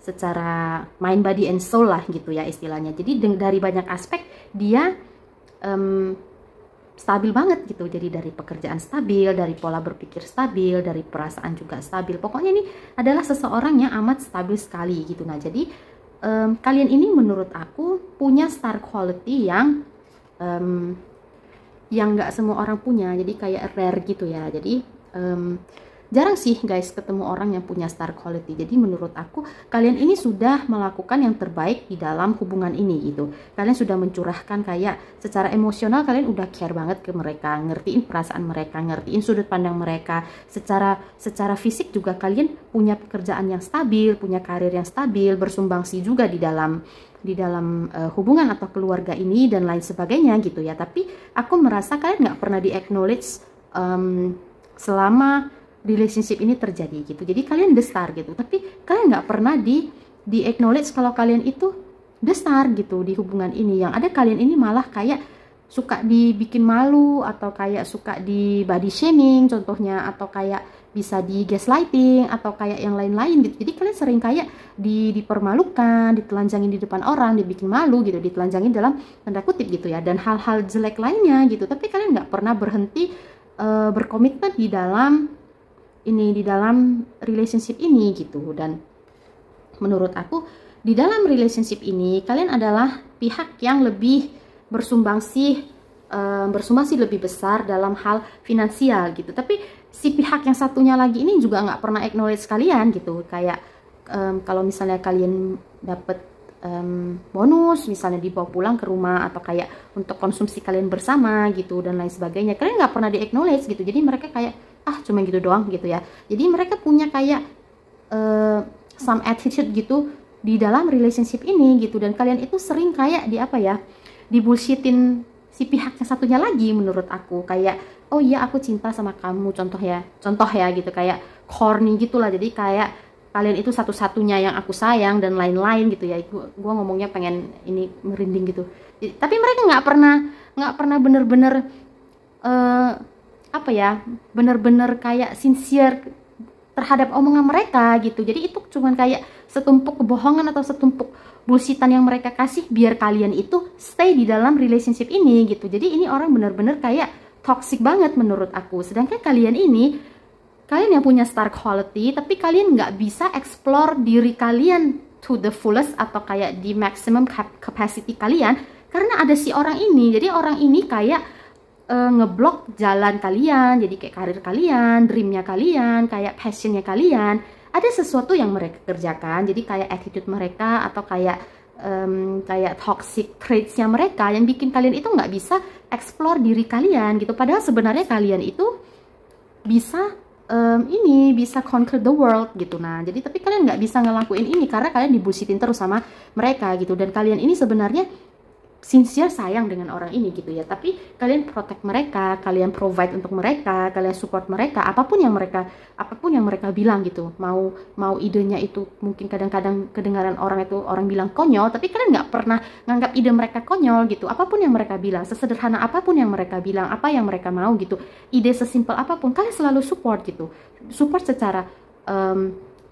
secara mind, body, and soul lah gitu ya istilahnya. Jadi dari banyak aspek dia stabil banget gitu. Jadi dari pekerjaan stabil, dari pola berpikir stabil, dari perasaan juga stabil. Pokoknya ini adalah seseorang yang amat stabil sekali gitu. Nah, jadi kalian ini menurut aku punya star quality yang nggak semua orang punya. Jadi kayak rare gitu ya. Jadi jarang sih guys ketemu orang yang punya star quality. Jadi menurut aku kalian ini sudah melakukan yang terbaik di dalam hubungan ini gitu. Kalian sudah mencurahkan kayak secara emosional, kalian udah care banget ke mereka, ngertiin perasaan mereka, ngertiin sudut pandang mereka. Secara fisik juga kalian punya pekerjaan yang stabil, punya karir yang stabil, bersumbangsi juga di dalam hubungan atau keluarga ini dan lain sebagainya gitu ya. Tapi aku merasa kalian nggak pernah di acknowledge selama relationship ini terjadi gitu. Jadi kalian the star gitu, tapi kalian nggak pernah di acknowledge kalau kalian itu the star gitu di hubungan ini. Yang ada kalian ini malah kayak suka dibikin malu, atau kayak suka di body shaming contohnya, atau kayak bisa di gaslighting, atau kayak yang lain-lain gitu. Jadi kalian sering kayak dipermalukan, ditelanjangin di depan orang, dibikin malu gitu, ditelanjangin dalam tanda kutip gitu ya, dan hal-hal jelek lainnya gitu. Tapi kalian nggak pernah berhenti berkomitmen di dalam relationship ini gitu. Dan menurut aku di dalam relationship ini kalian adalah pihak yang lebih bersumbangsi lebih besar dalam hal finansial gitu. Tapi si pihak yang satunya lagi ini juga nggak pernah acknowledge kalian gitu. Kayak kalau misalnya kalian dapet bonus misalnya dibawa pulang ke rumah, atau kayak untuk konsumsi kalian bersama gitu dan lain sebagainya, kalian nggak pernah di acknowledge gitu. Jadi mereka kayak cuma gitu doang gitu ya. Jadi mereka punya kayak some attitude gitu di dalam relationship ini gitu. Dan kalian itu sering kayak dibullshitin si pihak yang satunya lagi menurut aku. Kayak, oh iya aku cinta sama kamu, contoh ya gitu, kayak corny gitulah. Jadi kayak kalian itu satu-satunya yang aku sayang dan lain-lain gitu ya. Gua ngomongnya pengen ini merinding gitu. Tapi mereka nggak pernah bener-bener bener-bener kayak sincere terhadap omongan mereka gitu. Jadi itu cuman kayak setumpuk kebohongan atau setumpuk bullshitan yang mereka kasih biar kalian itu stay di dalam relationship ini gitu. Jadi ini orang bener-bener kayak toxic banget menurut aku. Sedangkan kalian yang punya star quality, tapi kalian nggak bisa explore diri kalian to the fullest atau kayak di maximum capacity kalian karena ada si orang ini. Jadi orang ini kayak ngeblok jalan kalian, jadi kayak karir kalian, dreamnya kalian, kayak passionnya kalian. Ada sesuatu yang mereka kerjakan, jadi kayak attitude mereka atau kayak toxic traitsnya mereka yang bikin kalian itu nggak bisa explore diri kalian gitu. Padahal sebenarnya kalian itu bisa bisa conquer the world gitu. Nah, jadi tapi kalian nggak bisa ngelakuin ini karena kalian dibullshitin terus sama mereka gitu. Dan kalian ini sebenarnya sincere sayang dengan orang ini gitu ya, tapi kalian protect mereka, kalian provide untuk mereka, kalian support mereka, apapun yang mereka bilang gitu. Mau idenya itu mungkin kadang-kadang kedengaran orang bilang konyol, tapi kalian nggak pernah nganggap ide mereka konyol gitu. Apapun yang mereka bilang, sesederhana apapun yang mereka bilang, apa yang mereka mau gitu, ide sesimpel apapun, kalian selalu support gitu. Support secara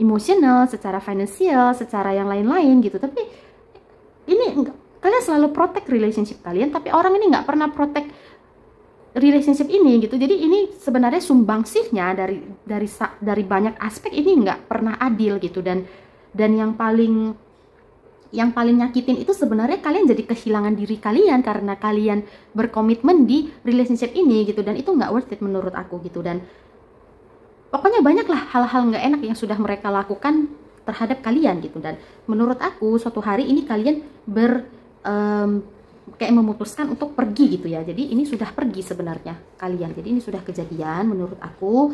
emosional, secara finansial, secara yang lain-lain gitu. Tapi ini kalian selalu protect relationship kalian, tapi orang ini nggak pernah protect relationship ini gitu. Jadi ini sebenarnya sumbangsihnya dari banyak aspek ini nggak pernah adil gitu. Dan yang paling nyakitin itu sebenarnya kalian jadi kehilangan diri kalian karena kalian berkomitmen di relationship ini gitu. Dan itu nggak worth it menurut aku gitu. Dan pokoknya banyaklah hal-hal nggak enak yang sudah mereka lakukan terhadap kalian gitu. Dan menurut aku suatu hari ini kalian kayak memutuskan untuk pergi gitu ya. Jadi ini sudah pergi sebenarnya kalian, jadi ini sudah kejadian menurut aku.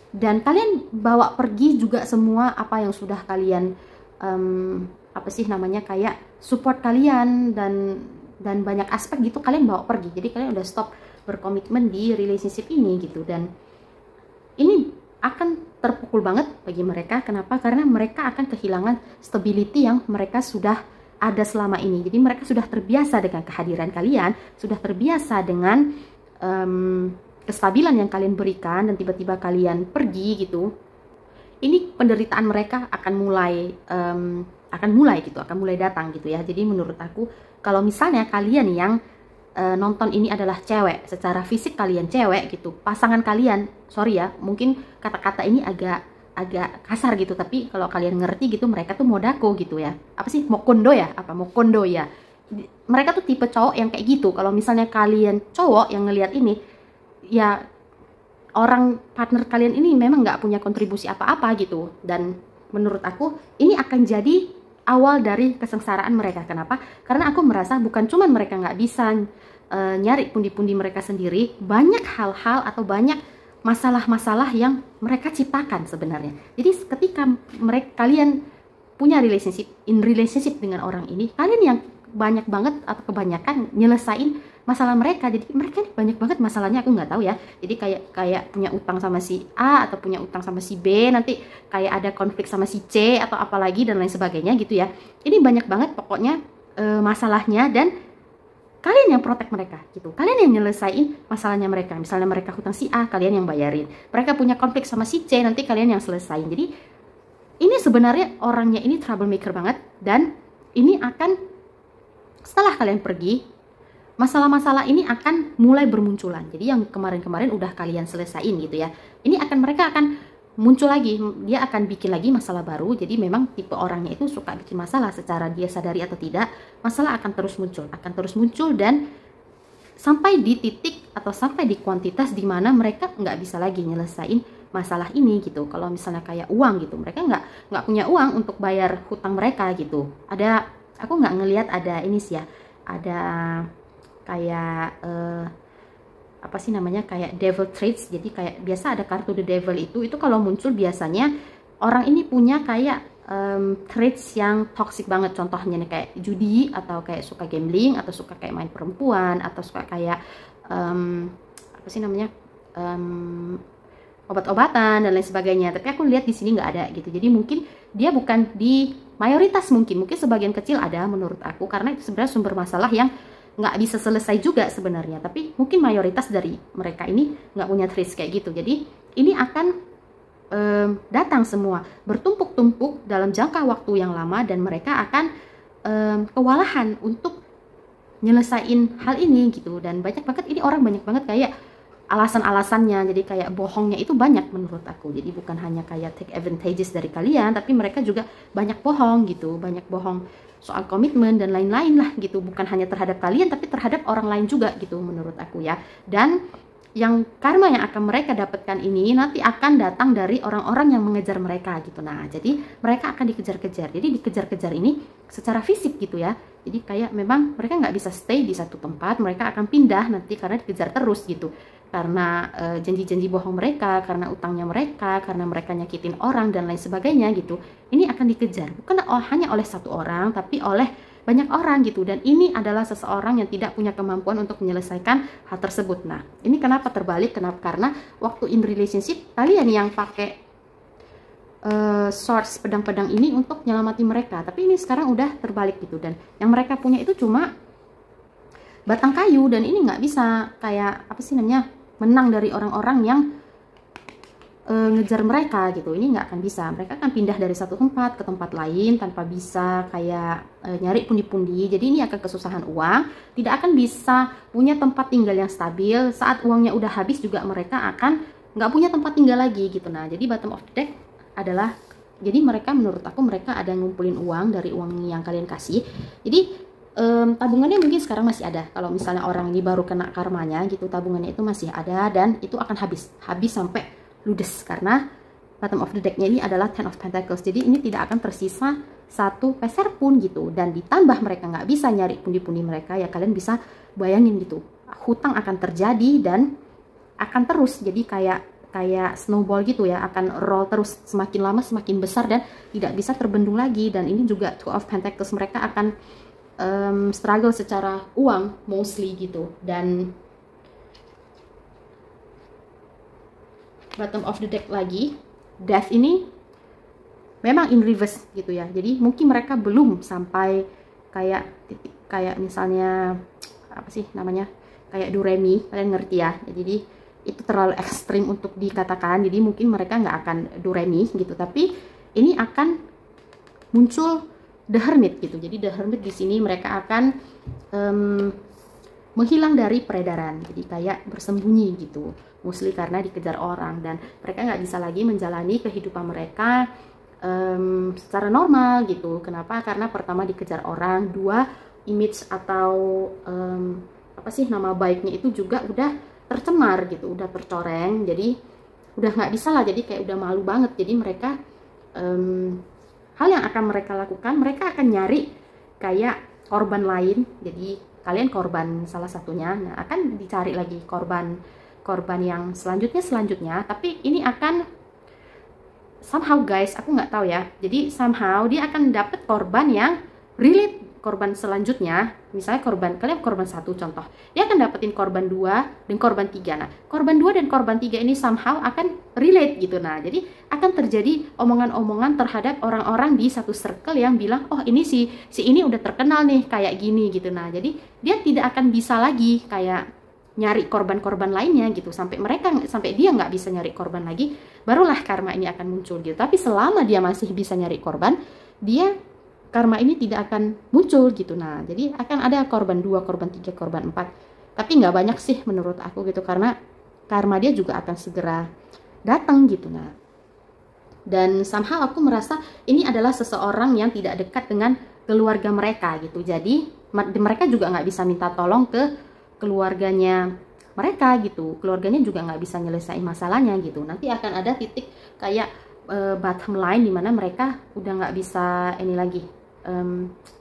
Dan kalian bawa pergi juga semua apa yang sudah kalian apa sih namanya, kayak support kalian dan banyak aspek gitu kalian bawa pergi. Jadi kalian udah stop berkomitmen di relationship ini gitu. Dan ini akan terpukul banget bagi mereka. Kenapa? Karena mereka akan kehilangan stability yang mereka sudah ada selama ini. Jadi mereka sudah terbiasa dengan kehadiran kalian, sudah terbiasa dengan kestabilan yang kalian berikan, dan tiba-tiba kalian pergi gitu. Ini penderitaan mereka akan mulai datang gitu ya. Jadi menurut aku kalau misalnya kalian yang nonton ini adalah cewek, secara fisik kalian cewek gitu, pasangan kalian, sorry ya, mungkin kata-kata ini agak kasar gitu, tapi kalau kalian ngerti gitu, mereka tuh modako gitu ya. Apa sih, mokondo ya? Mokondo ya. Mereka tuh tipe cowok yang kayak gitu. Kalau misalnya kalian cowok yang ngelihat ini, ya orang partner kalian ini memang nggak punya kontribusi apa-apa gitu. Dan menurut aku ini akan jadi awal dari kesengsaraan mereka. Kenapa? Karena aku merasa bukan cuma mereka nggak bisa nyari pundi-pundi mereka sendiri, banyak hal-hal atau banyak masalah-masalah yang mereka ciptakan sebenarnya. Jadi ketika kalian punya relationship dengan orang ini, kalian yang banyak banget atau kebanyakan nyelesain masalah mereka. Jadi mereka ini banyak banget masalahnya, aku nggak tahu ya. Jadi kayak punya utang sama si A atau punya utang sama si B, nanti kayak ada konflik sama si C atau apalagi dan lain sebagainya gitu ya. Ini banyak banget pokoknya masalahnya, dan kalian yang protek mereka gitu. Kalian yang nyelesain masalahnya mereka. Misalnya mereka hutang si A, kalian yang bayarin. Mereka punya konflik sama si C, nanti kalian yang selesain. Jadi ini sebenarnya orangnya ini troublemaker banget, dan ini akan setelah kalian pergi, masalah-masalah ini akan mulai bermunculan. Jadi yang kemarin-kemarin udah kalian selesain gitu ya, ini mereka akan muncul lagi, dia akan bikin lagi masalah baru. Jadi memang tipe orangnya itu suka bikin masalah, secara dia sadari atau tidak, masalah akan terus muncul, dan sampai di titik atau sampai di kuantitas di mana mereka nggak bisa lagi nyelesain masalah ini gitu. Kalau misalnya kayak uang gitu, mereka nggak punya uang untuk bayar hutang mereka gitu. Aku nggak ngelihat ada ini sih ya, ada kayak apa sih namanya, kayak devil traits. Jadi kayak biasa ada kartu the devil itu kalau muncul biasanya orang ini punya kayak traits yang toxic banget. Contohnya nih kayak judi, atau kayak suka gambling, atau suka kayak main perempuan, atau suka kayak apa sih namanya, obat-obatan dan lain sebagainya. Tapi aku lihat di sini nggak ada gitu. Jadi mungkin dia bukan di mayoritas, mungkin sebagian kecil ada menurut aku, karena itu sebenarnya sumber masalah yang nggak bisa selesai juga sebenarnya. Tapi mungkin mayoritas dari mereka ini nggak punya trace kayak gitu. Jadi ini akan datang semua bertumpuk-tumpuk dalam jangka waktu yang lama, dan mereka akan kewalahan untuk nyelesain hal ini gitu. Dan banyak banget ini orang, banyak banget kayak alasan-alasannya. Jadi kayak bohongnya itu banyak menurut aku. Jadi bukan hanya kayak take advantages dari kalian, tapi mereka juga banyak bohong gitu, banyak bohong soal komitmen dan lain-lain lah gitu. Bukan hanya terhadap kalian, tapi terhadap orang lain juga gitu menurut aku ya. Dan yang karma yang akan mereka dapatkan ini nanti akan datang dari orang-orang yang mengejar mereka gitu. Nah, jadi mereka akan dikejar-kejar. Jadi dikejar-kejar ini secara fisik gitu ya. Jadi kayak memang mereka nggak bisa stay di satu tempat, mereka akan pindah nanti karena dikejar terus gitu. Karena janji-janji bohong mereka, karena utangnya mereka, karena mereka nyakitin orang dan lain sebagainya gitu. Ini akan dikejar bukan hanya oleh satu orang, tapi oleh banyak orang gitu. Dan ini adalah seseorang yang tidak punya kemampuan untuk menyelesaikan hal tersebut. Nah, ini kenapa terbalik? Kenapa? Karena waktu in relationship kalian yang pakai source pedang-pedang ini untuk nyelamati mereka, tapi ini sekarang udah terbalik gitu. Dan yang mereka punya itu cuma batang kayu, dan ini nggak bisa kayak apa sih namanya, menang dari orang-orang yang ngejar mereka gitu. Ini nggak akan bisa. Mereka akan pindah dari satu tempat ke tempat lain tanpa bisa kayak nyari pundi-pundi. Jadi ini akan kesusahan uang, tidak akan bisa punya tempat tinggal yang stabil. Saat uangnya udah habis juga mereka akan nggak punya tempat tinggal lagi gitu. Nah, jadi bottom of the deck adalah, jadi mereka, menurut aku mereka ada ngumpulin uang dari uang yang kalian kasih. Jadi tabungannya mungkin sekarang masih ada. Kalau misalnya orang ini baru kena karmanya gitu, tabungannya itu masih ada dan itu akan habis sampai ludes karena bottom of the deck-nya ini adalah Ten of Pentacles. Jadi ini tidak akan tersisa satu peser pun gitu. Dan ditambah mereka nggak bisa nyari pundi-pundi mereka, ya kalian bisa bayangin gitu. Hutang akan terjadi dan akan terus jadi kayak snowball gitu ya, akan roll terus, semakin lama semakin besar dan tidak bisa terbendung lagi. Dan ini juga Two of Pentacles, mereka akan struggle secara uang mostly gitu. Dan bottom of the deck lagi, Death ini memang in reverse gitu ya. Jadi mungkin mereka belum sampai kayak titik, kayak misalnya apa sih namanya, kayak Doremi, kalian ngerti ya. Jadi itu terlalu ekstrim untuk dikatakan, jadi mungkin mereka nggak akan Doremi gitu, tapi ini akan muncul The Hermit gitu. Jadi The Hermit di sini mereka akan menghilang dari peredaran, jadi kayak bersembunyi gitu, mostly karena dikejar orang dan mereka nggak bisa lagi menjalani kehidupan mereka secara normal gitu. Kenapa? Karena pertama dikejar orang, dua image atau apa sih nama baiknya itu juga udah tercemar gitu, udah tercoreng, jadi udah nggak bisa lah, jadi kayak udah malu banget. Jadi mereka hal yang akan mereka lakukan, mereka akan nyari kayak korban lain. Jadi kalian korban salah satunya, nah akan dicari lagi korban yang selanjutnya, tapi ini akan somehow guys, aku nggak tahu ya, jadi somehow dia akan dapet korban yang relate korban selanjutnya. Misalnya kalian korban 1 contoh, dia akan dapetin korban 2 dan korban 3. Nah korban 2 dan korban 3 ini somehow akan relate gitu. Nah jadi akan terjadi omongan-omongan terhadap orang-orang di satu circle yang bilang, oh ini si ini udah terkenal nih kayak gini gitu. Nah jadi dia tidak akan bisa lagi kayak nyari korban-korban lainnya gitu, sampai dia nggak bisa nyari korban lagi, barulah karma ini akan muncul gitu. Tapi selama dia masih bisa nyari korban, karma ini tidak akan muncul gitu. Nah jadi akan ada korban 2, korban 3, korban 4, tapi nggak banyak sih menurut aku gitu, karena karma dia juga akan segera datang gitu. Nah dan somehow aku merasa ini adalah seseorang yang tidak dekat dengan keluarga mereka gitu. Jadi mereka juga nggak bisa minta tolong ke keluarganya mereka gitu, keluarganya juga nggak bisa nyelesain masalahnya gitu. Nanti akan ada titik kayak bottom line dimana mereka udah nggak bisa ini lagi.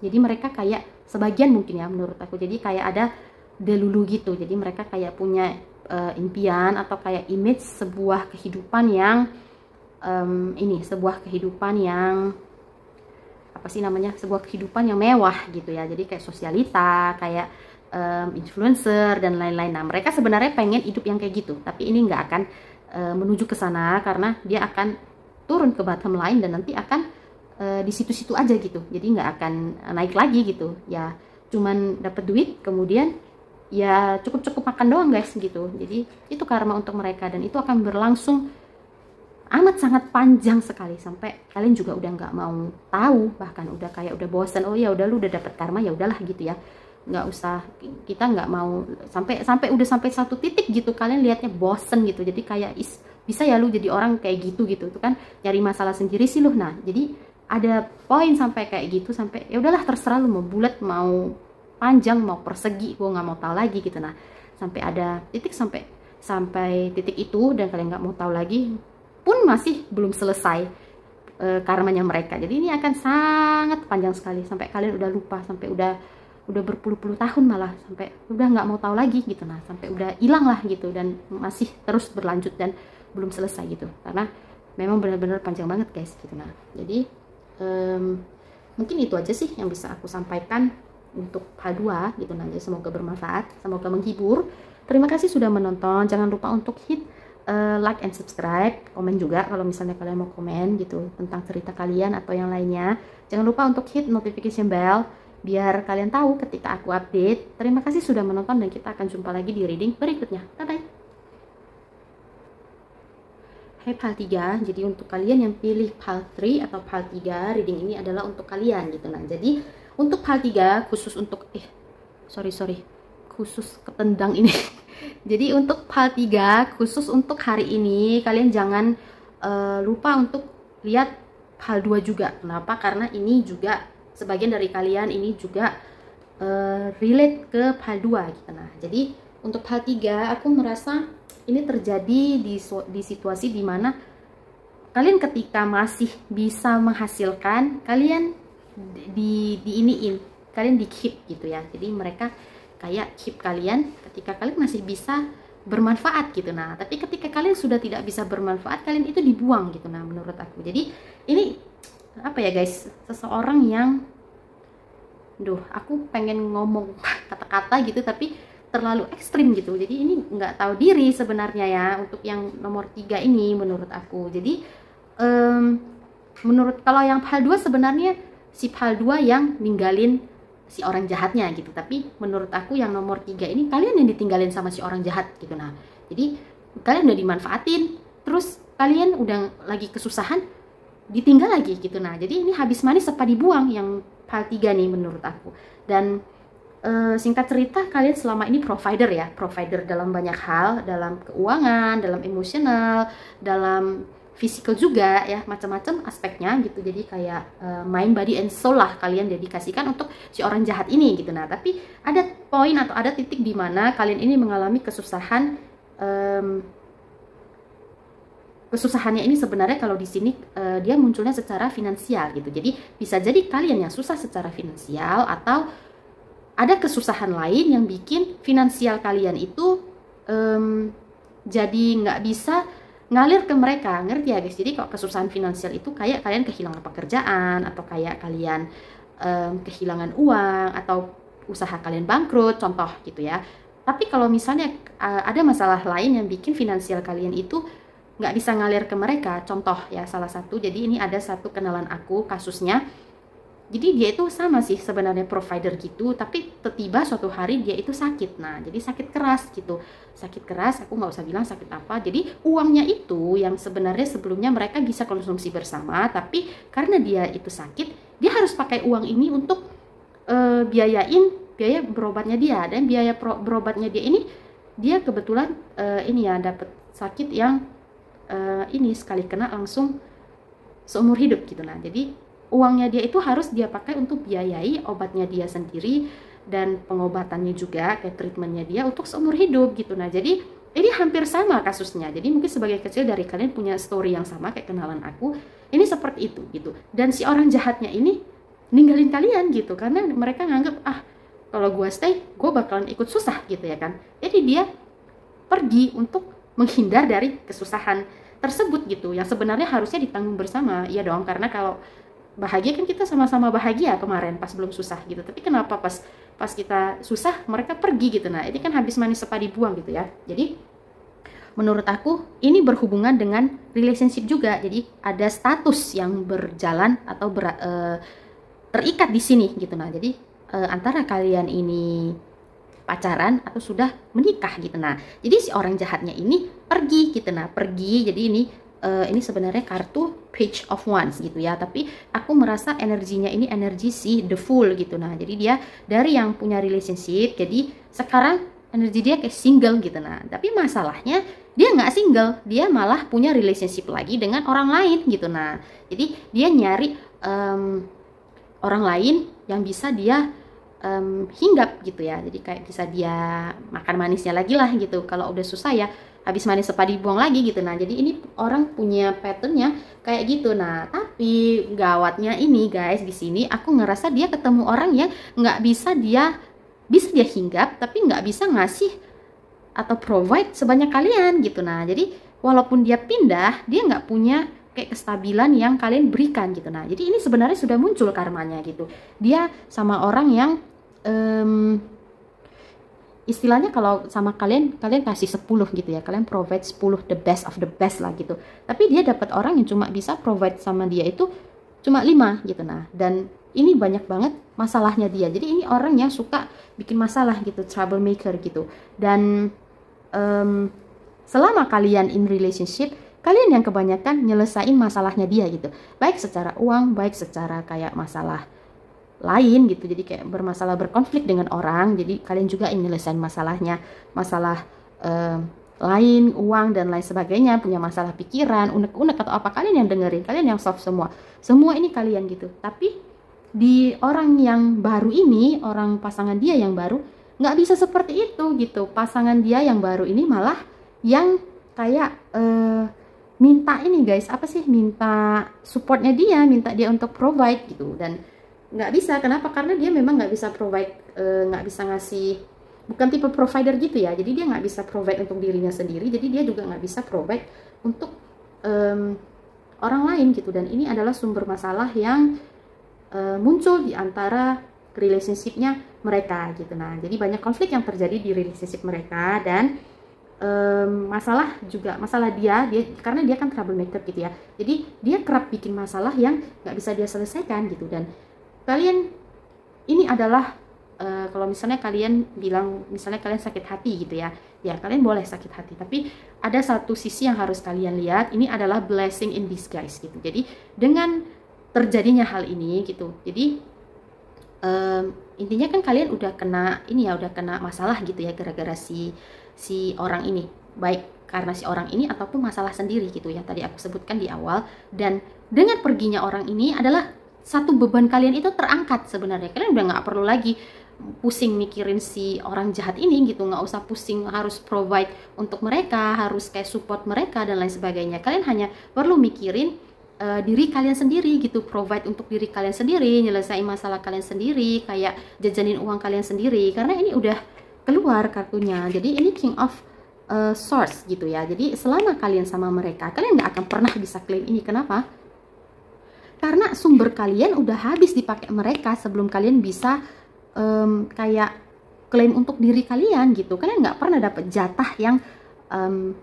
Jadi mereka kayak sebagian mungkin ya menurut aku, jadi kayak ada delulu gitu. Jadi mereka kayak punya impian atau kayak image sebuah kehidupan yang sebuah kehidupan yang apa sih namanya, sebuah kehidupan yang mewah gitu ya. Jadi kayak sosialita, kayak influencer dan lain-lain. Nah mereka sebenarnya pengen hidup yang kayak gitu, tapi ini nggak akan menuju ke sana karena dia akan turun ke bottom line dan nanti akan di situ-situ aja gitu. Jadi nggak akan naik lagi gitu ya, cuman dapat duit kemudian ya cukup makan doang guys gitu. Jadi itu karma untuk mereka dan itu akan berlangsung amat sangat panjang sekali, sampai kalian juga udah nggak mau tahu, bahkan udah kayak udah bosan. Oh ya udah, lu udah dapet karma ya udahlah gitu ya, nggak usah, kita nggak mau sampai satu titik gitu kalian lihatnya bosen gitu. Jadi kayak bisa ya lu jadi orang kayak gitu itu kan nyari masalah sendiri sih lu. Nah jadi ada poin sampai kayak gitu, sampai ya udahlah terserah lu mau bulat mau panjang mau persegi, gue nggak mau tahu lagi gitu. Nah sampai ada titik sampai titik itu dan kalian nggak mau tahu lagi pun masih belum selesai karmanya mereka. Jadi ini akan sangat panjang sekali sampai kalian udah lupa, sampai udah berpuluh-puluh tahun malah, sampai udah nggak mau tahu lagi gitu. Nah sampai udah hilang lah gitu dan masih terus berlanjut dan belum selesai gitu, karena memang benar-benar panjang banget guys gitu. Nah jadi mungkin itu aja sih yang bisa aku sampaikan untuk hal 2 gitu. Nanti semoga bermanfaat, semoga menghibur. Terima kasih sudah menonton. Jangan lupa untuk hit like and subscribe, komen juga kalau misalnya kalian mau komen gitu tentang cerita kalian atau yang lainnya. Jangan lupa untuk hit notification bell biar kalian tahu ketika aku update. Terima kasih sudah menonton dan kita akan jumpa lagi di reading berikutnya. Bye bye. Hai PAL 3, jadi untuk kalian yang pilih PAL 3 atau PAL 3, reading ini adalah untuk kalian gitu. Nah jadi untuk PAL 3 khusus untuk khusus ketendang ini. Jadi untuk PAL 3 khusus untuk hari ini, kalian jangan lupa untuk lihat PAL 2 juga. Kenapa? Karena ini juga sebagian dari kalian ini juga relate ke hal 2 gitu. Nah, jadi untuk hal 3 aku merasa ini terjadi di situasi dimana kalian ketika masih bisa menghasilkan, kalian diiniin, kalian di keep gitu ya. Jadi mereka kayak keep kalian ketika kalian masih bisa bermanfaat gitu. Nah, tapi ketika kalian sudah tidak bisa bermanfaat, kalian itu dibuang gitu. Nah, menurut aku. Jadi ini apa ya guys, seseorang yang aku pengen ngomong kata-kata gitu tapi terlalu ekstrim gitu. Jadi ini nggak tahu diri sebenarnya ya untuk yang nomor 3 ini menurut aku. Jadi menurut kalau yang hal 2 sebenarnya si hal 2 yang ninggalin si orang jahatnya gitu. Tapi menurut aku yang nomor 3 ini kalian yang ditinggalin sama si orang jahat gitu. Nah, jadi kalian udah dimanfaatin, terus kalian udah lagi kesusahan, ditinggal lagi gitu. Nah, jadi ini habis manis apa dibuang yang hal 3 nih menurut aku. Dan singkat cerita, kalian selama ini provider ya, provider dalam banyak hal, dalam keuangan, dalam emosional, dalam physical juga ya, macam-macam aspeknya gitu. Jadi kayak mind, body, and soul lah kalian dedikasikan untuk si orang jahat ini gitu. Nah, tapi ada poin atau ada titik di mana kalian ini mengalami kesusahan. Kesusahannya ini sebenarnya kalau di sini dia munculnya secara finansial gitu. Jadi bisa jadi kalian yang susah secara finansial, atau ada kesusahan lain yang bikin finansial kalian itu jadi nggak bisa ngalir ke mereka. Ngerti ya guys? Jadi kalau kesusahan finansial itu kayak kalian kehilangan pekerjaan, atau kayak kalian kehilangan uang, atau usaha kalian bangkrut, contoh gitu ya. Tapi kalau misalnya ada masalah lain yang bikin finansial kalian itu nggak bisa ngalir ke mereka, contoh ya salah satu, jadi ini ada satu kenalan aku kasusnya. Jadi dia itu sama sih sebenarnya provider gitu, tapi tiba-tiba suatu hari dia itu sakit. Nah, jadi sakit keras gitu. Sakit keras, aku nggak usah bilang sakit apa. Jadi uangnya itu yang sebenarnya sebelumnya mereka bisa konsumsi bersama, tapi karena dia itu sakit, dia harus pakai uang ini untuk biayain biaya berobatnya dia. Dan biaya berobatnya dia ini, dia kebetulan ini ya dapat sakit yang ini sekali kena langsung seumur hidup gitu. Nah, jadi uangnya dia itu harus dia pakai untuk biayai obatnya dia sendiri dan pengobatannya juga, kayak treatmentnya dia untuk seumur hidup gitu. Nah, jadi ini hampir sama kasusnya. Jadi mungkin sebagai kecil dari kalian punya story yang sama kayak kenalan aku, ini seperti itu gitu. Dan si orang jahatnya ini ninggalin kalian gitu, karena mereka nganggap kalau gue stay, gue bakalan ikut susah gitu ya kan. Jadi dia pergi untuk menghindar dari kesusahan tersebut gitu, yang sebenarnya harusnya ditanggung bersama. Ya dong, karena kalau bahagia kan kita sama-sama bahagia kemarin pas belum susah gitu. Tapi kenapa pas kita susah mereka pergi gitu. Nah, ini kan habis manis sepa dibuang gitu ya. Jadi menurut aku ini berhubungan dengan relationship juga. Jadi ada status yang berjalan atau terikat di sini gitu. Nah, jadi antara kalian ini pacaran atau sudah menikah gitu. Nah, jadi si orang jahatnya ini pergi gitu. Nah, pergi. Jadi ini sebenarnya kartu Page of Wands gitu ya, tapi aku merasa energinya ini energi si The Fool gitu. Nah, jadi dia dari yang punya relationship, jadi sekarang energi dia kayak single gitu. Nah, tapi masalahnya dia nggak single, dia malah punya relationship lagi dengan orang lain gitu. Nah, jadi dia nyari orang lain yang bisa dia hinggap gitu ya. Jadi kayak bisa dia makan manisnya lagi lah gitu. Kalau udah susah ya habis manis sepa dibuang lagi gitu. Nah, jadi ini orang punya patternnya kayak gitu. Nah, tapi gawatnya ini guys, di sini aku ngerasa dia ketemu orang yang nggak bisa dia hinggap, tapi nggak bisa ngasih atau provide sebanyak kalian gitu. Nah, jadi walaupun dia pindah, dia nggak punya kayak kestabilan yang kalian berikan gitu. Nah, jadi ini sebenarnya sudah muncul karmanya gitu. Dia sama orang yang istilahnya kalau sama kalian kasih 10 gitu ya, kalian provide 10 the best of the best lah gitu, tapi dia dapat orang yang cuma bisa provide sama dia itu cuma 5 gitu. Nah, dan ini banyak banget masalahnya dia. Jadi ini orang yang suka bikin masalah gitu, troublemaker gitu. Dan selama kalian in relationship, kalian yang kebanyakan nyelesain masalahnya dia gitu, baik secara uang, baik secara kayak masalah lain gitu. Jadi kayak berkonflik dengan orang, jadi kalian juga ingin nyelesain masalahnya, masalah lain, uang dan lain sebagainya, punya masalah pikiran, unek-unek atau apa, kalian yang dengerin, kalian yang solve semua ini kalian gitu. Tapi di orang yang baru ini, orang pasangan dia yang baru, nggak bisa seperti itu gitu. Pasangan dia yang baru ini malah yang kayak minta ini guys, apa sih, minta supportnya dia, minta dia untuk provide gitu. Dan nggak bisa, kenapa? Karena dia memang nggak bisa provide, nggak bisa ngasih, bukan tipe provider gitu ya. Jadi dia nggak bisa provide untuk dirinya sendiri, jadi dia juga nggak bisa provide untuk orang lain gitu. Dan ini adalah sumber masalah yang muncul di antara relationship-nya mereka gitu. Nah, jadi banyak konflik yang terjadi di relationship mereka. Dan masalah dia karena dia kan troublemaker gitu ya, jadi dia kerap bikin masalah yang nggak bisa dia selesaikan gitu. Dan kalian ini adalah kalau misalnya kalian bilang, misalnya kalian sakit hati gitu ya, ya kalian boleh sakit hati, tapi ada satu sisi yang harus kalian lihat, ini adalah blessing in disguise gitu. Jadi dengan terjadinya hal ini gitu, jadi intinya kan kalian udah kena ini ya, udah kena masalah gitu ya, gara-gara si orang ini, baik karena si orang ini ataupun masalah sendiri gitu ya, tadi aku sebutkan di awal. Dan dengan perginya orang ini adalah satu beban kalian itu terangkat sebenarnya. Kalian udah nggak perlu lagi pusing mikirin si orang jahat ini gitu, nggak usah pusing harus provide untuk mereka, harus kayak support mereka dan lain sebagainya. Kalian hanya perlu mikirin diri kalian sendiri gitu, provide untuk diri kalian sendiri, nyelesain masalah kalian sendiri, kayak jajanin uang kalian sendiri, karena ini udah keluar kartunya. Jadi ini King of Swords gitu ya. Jadi selama kalian sama mereka, kalian nggak akan pernah bisa klaim ini. Kenapa? Karena sumber kalian udah habis dipakai mereka sebelum kalian bisa kayak klaim untuk diri kalian gitu. Kalian nggak pernah dapat jatah yang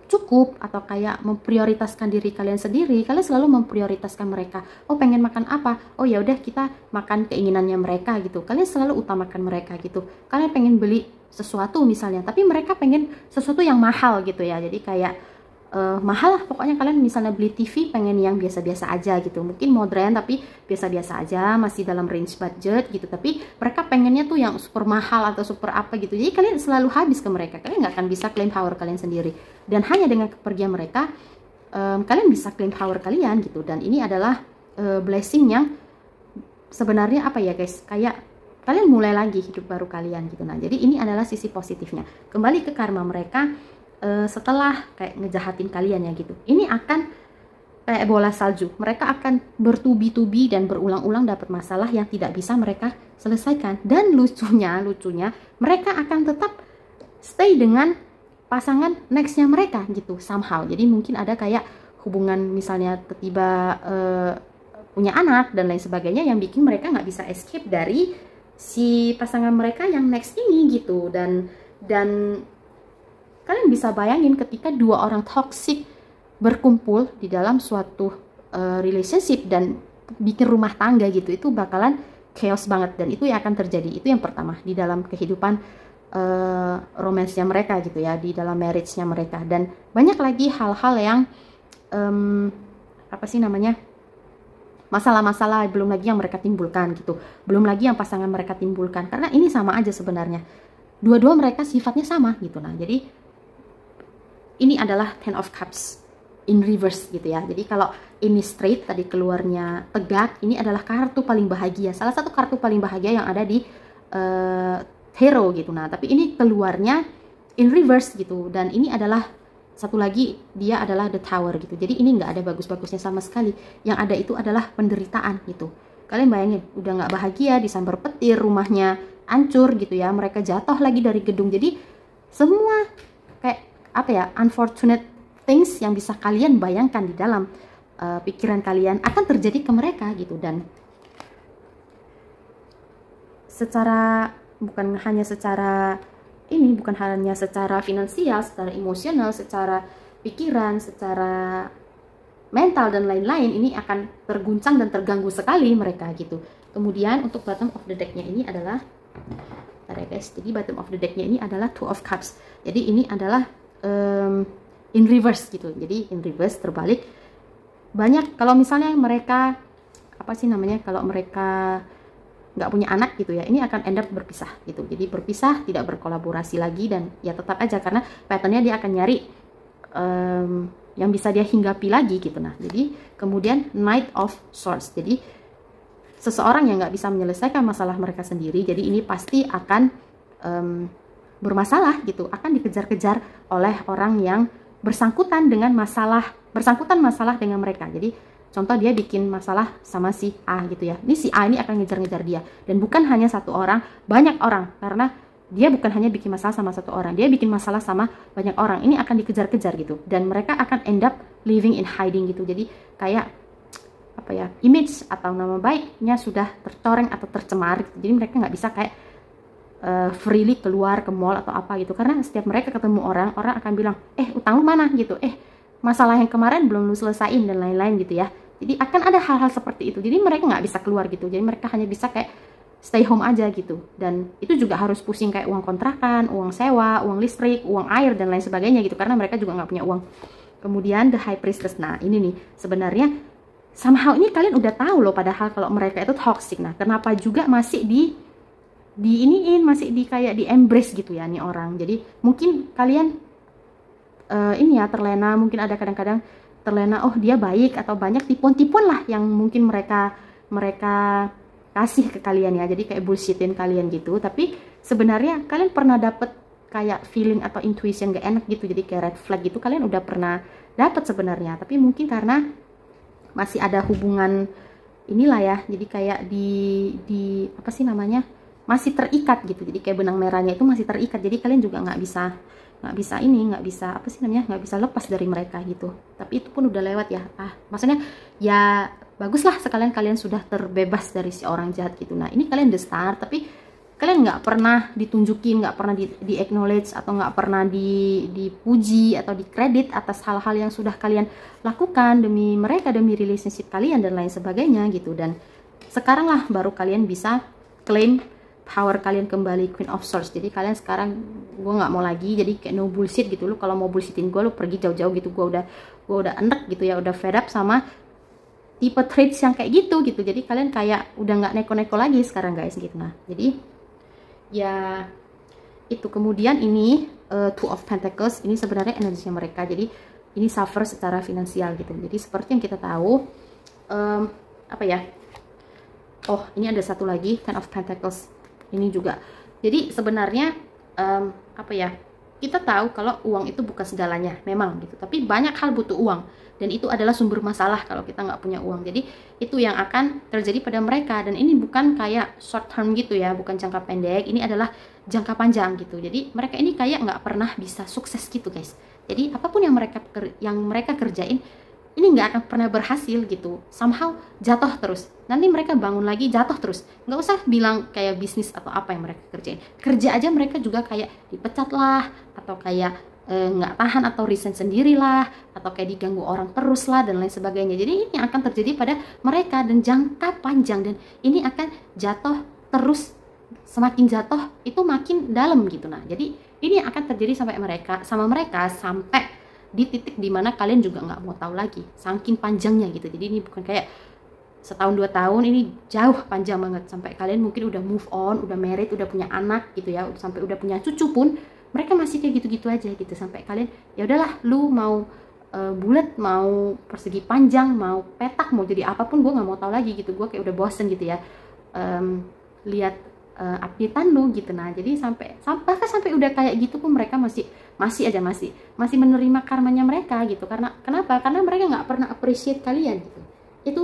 cukup atau kayak memprioritaskan diri kalian sendiri. Kalian selalu memprioritaskan mereka. Oh, pengen makan apa? Oh ya udah, kita makan keinginannya mereka gitu. Kalian selalu utamakan mereka gitu. Kalian pengen beli sesuatu misalnya, tapi mereka pengen sesuatu yang mahal gitu ya. Jadi kayak mahal lah pokoknya. Kalian misalnya beli TV pengen yang biasa-biasa aja gitu, mungkin modern tapi biasa-biasa aja, masih dalam range budget gitu, tapi mereka pengennya tuh yang super mahal atau super apa gitu. Jadi kalian selalu habis ke mereka. Kalian nggak akan bisa claim power kalian sendiri, dan hanya dengan kepergian mereka kalian bisa claim power kalian gitu. Dan ini adalah blessing yang sebenarnya apa ya guys, kayak kalian mulai lagi hidup baru kalian gitu. Nah, jadi ini adalah sisi positifnya. Kembali ke karma mereka setelah kayak ngejahatin kalian ya gitu. Ini akan kayak bola salju. Mereka akan bertubi-tubi dan berulang-ulang dapat masalah yang tidak bisa mereka selesaikan. Dan lucunya mereka akan tetap stay dengan pasangan nextnya mereka gitu somehow. Jadi mungkin ada kayak hubungan misalnya tiba-tiba punya anak dan lain sebagainya yang bikin mereka nggak bisa escape dari si pasangan mereka yang next ini gitu. Dan kalian bisa bayangin ketika dua orang toxic berkumpul di dalam suatu relationship dan bikin rumah tangga gitu, itu bakalan chaos banget. Dan itu yang akan terjadi. Itu yang pertama di dalam kehidupan romansnya mereka gitu ya, di dalam marriage-nya mereka. Dan banyak lagi hal-hal yang apa sih namanya, masalah-masalah belum lagi yang mereka timbulkan gitu, belum lagi yang pasangan mereka timbulkan, karena ini sama aja sebenarnya, dua-dua mereka sifatnya sama gitu. Nah, jadi ini adalah Ten of Cups in reverse gitu ya. Jadi kalau ini straight tadi keluarnya tegak, ini adalah kartu paling bahagia, salah satu kartu paling bahagia yang ada di hero gitu. Nah, tapi ini keluarnya in reverse gitu, dan ini adalah satu lagi, dia adalah the tower gitu. Jadi ini nggak ada bagus-bagusnya sama sekali. Yang ada itu adalah penderitaan gitu. Kalian bayangin, udah nggak bahagia, disambar petir, rumahnya hancur gitu ya, mereka jatuh lagi dari gedung. Jadi semua kayak apa ya, unfortunate things yang bisa kalian bayangkan di dalam pikiran kalian akan terjadi ke mereka gitu. Dan secara bukan hanya secara finansial, secara emosional, secara pikiran, secara mental dan lain-lain, ini akan terguncang dan terganggu sekali mereka gitu. Kemudian untuk bottom of the deck-nya ini adalah guys, jadi bottom of the deck-nya ini adalah Two of Cups. Jadi ini adalah in reverse gitu. Jadi in reverse, terbalik. Banyak kalau misalnya mereka apa sih namanya, kalau mereka nggak punya anak gitu ya, ini akan end up berpisah gitu. Jadi berpisah, tidak berkolaborasi lagi, dan ya tetap aja karena patternnya dia akan nyari yang bisa dia hinggapi lagi gitu. Nah, jadi kemudian Knight of Swords. Jadi seseorang yang nggak bisa menyelesaikan masalah mereka sendiri, jadi ini pasti akan bermasalah gitu, akan dikejar-kejar oleh orang yang bersangkutan masalah dengan mereka. Jadi contoh dia bikin masalah sama si A gitu ya, ini si A ini akan ngejar-ngejar dia, dan bukan hanya satu orang, banyak orang, karena dia bukan hanya bikin masalah sama satu orang, dia bikin masalah sama banyak orang, ini akan dikejar-kejar gitu, dan mereka akan end up living in hiding gitu. Jadi kayak apa ya, image atau nama baiknya sudah tercoreng atau tercemar gitu. Jadi mereka nggak bisa kayak freely keluar ke mall atau apa gitu, karena setiap mereka ketemu orang akan bilang, utang lu mana gitu, masalah yang kemarin belum lu selesain dan lain-lain gitu ya. Jadi akan ada hal-hal seperti itu, jadi mereka nggak bisa keluar gitu, jadi mereka hanya bisa kayak stay home aja gitu, dan itu juga harus pusing kayak uang kontrakan, uang sewa, uang listrik, uang air dan lain sebagainya gitu, karena mereka juga nggak punya uang. Kemudian the high priestess, nah ini nih sebenarnya somehow ini kalian udah tahu loh, padahal kalau mereka itu toxic. Nah kenapa juga masih masih kayak di embrace gitu ya nih orang. Jadi mungkin kalian ini ya terlena, mungkin ada kadang-kadang terlena, oh dia baik, atau banyak tipuan-tipuan lah yang mungkin mereka kasih ke kalian ya, jadi kayak bullshitin kalian gitu. Tapi sebenarnya kalian pernah dapet kayak feeling atau intuition gak enak gitu, jadi kayak red flag gitu, kalian udah pernah dapet sebenarnya, tapi mungkin karena masih ada hubungan inilah ya, jadi kayak di apa sih namanya, masih terikat gitu, jadi kayak benang merahnya itu masih terikat, jadi kalian juga nggak bisa apa sih namanya, nggak bisa lepas dari mereka gitu. Tapi itu pun udah lewat ya, maksudnya ya baguslah sekalian kalian sudah terbebas dari si orang jahat gitu. Nah ini kalian the star, tapi kalian nggak pernah ditunjukin, nggak pernah di acknowledge, atau nggak pernah dipuji atau dikredit atas hal-hal yang sudah kalian lakukan demi mereka, demi relationship kalian dan lain sebagainya gitu. Dan sekarang lah baru kalian bisa claim power kalian kembali, Queen of Swords. Jadi kalian sekarang, gue nggak mau lagi jadi kayak no bullshit gitu. Lu kalau mau bullshitin gue, lu pergi jauh-jauh gitu. Gue udah enek gitu ya, udah fed up sama tipe traits yang kayak gitu. Jadi kalian kayak udah nggak neko-neko lagi sekarang guys gitu. Nah jadi ya itu. Kemudian ini Two of Pentacles, ini sebenarnya energinya mereka, jadi ini suffer secara finansial gitu. Jadi seperti yang kita tahu, apa ya, oh ini ada satu lagi Ten of Pentacles ini juga. Jadi sebenarnya apa ya, kita tahu kalau uang itu bukan segalanya memang gitu, tapi banyak hal butuh uang, dan itu adalah sumber masalah kalau kita nggak punya uang. Jadi itu yang akan terjadi pada mereka, dan ini bukan kayak short term gitu ya, bukan jangka pendek, ini adalah jangka panjang gitu. Jadi mereka ini kayak nggak pernah bisa sukses gitu guys. Jadi apapun yang mereka kerjain ini nggak akan pernah berhasil gitu, somehow jatuh terus, nanti mereka bangun lagi jatuh terus. Nggak usah bilang kayak bisnis atau apa yang mereka kerjain, kerja aja mereka juga kayak dipecat lah, atau kayak nggak tahan atau resign sendirilah, atau kayak diganggu orang terus lah dan lain sebagainya. Jadi ini yang akan terjadi pada mereka dan jangka panjang, dan ini akan jatuh terus, semakin jatuh itu makin dalam gitu. Nah jadi ini akan terjadi sampai mereka sampai di titik dimana kalian juga nggak mau tahu lagi, saking panjangnya gitu. Jadi ini bukan kayak setahun 2 tahun, ini jauh panjang banget, sampai kalian mungkin udah move on, udah married, udah punya anak gitu ya, sampai udah punya cucu pun mereka masih kayak gitu-gitu aja gitu, sampai kalian ya udahlah, lu mau bulat, mau persegi panjang, mau petak, mau jadi apapun, gue nggak mau tahu lagi gitu. Gue kayak udah bosen gitu ya lihat updatean lu gitu. Nah jadi sampai udah kayak gitu pun mereka masih menerima karmanya mereka gitu. Karena kenapa? Karena mereka nggak pernah appreciate kalian gitu. Itu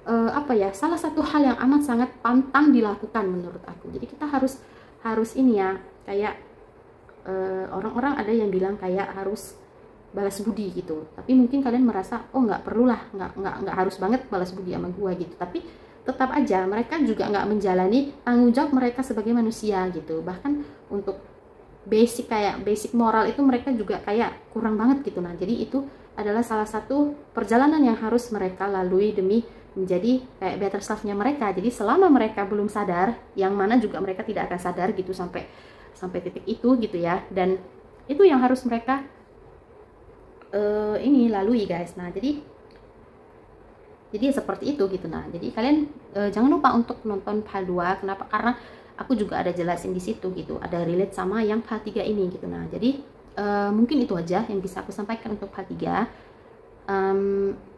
apa ya, salah satu hal yang amat sangat pantang dilakukan menurut aku. Jadi kita harus ini ya, kayak orang-orang ada yang bilang kayak harus balas budi gitu. Tapi mungkin kalian merasa oh nggak perlulah, nggak harus banget balas budi sama gua gitu. Tapi tetap aja mereka juga nggak menjalani tanggung jawab mereka sebagai manusia gitu. Bahkan untuk basic moral itu mereka juga kayak kurang banget gitu. Nah jadi itu adalah salah satu perjalanan yang harus mereka lalui demi menjadi kayak better self-nya mereka. Jadi selama mereka belum sadar, yang mana juga mereka tidak akan sadar gitu sampai titik itu gitu ya. Dan itu yang harus mereka ini lalui guys. Nah jadi seperti itu gitu. Nah jadi kalian jangan lupa untuk nonton part 2. Kenapa? Karena aku juga ada jelasin di situ gitu, ada relate sama yang part 3 ini gitu. Nah jadi mungkin itu aja yang bisa aku sampaikan untuk part 3.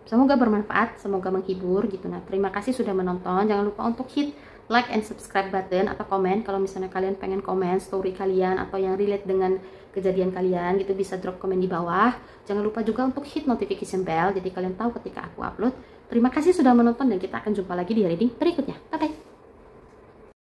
Semoga bermanfaat, semoga menghibur gitu. Nah, terima kasih sudah menonton. Jangan lupa untuk hit like and subscribe button atau komen kalau misalnya kalian pengen komen story kalian atau yang relate dengan kejadian kalian gitu, bisa drop komen di bawah. Jangan lupa juga untuk hit notification bell jadi kalian tahu ketika aku upload. Terima kasih sudah menonton dan kita akan jumpa lagi di reading berikutnya. Bye bye.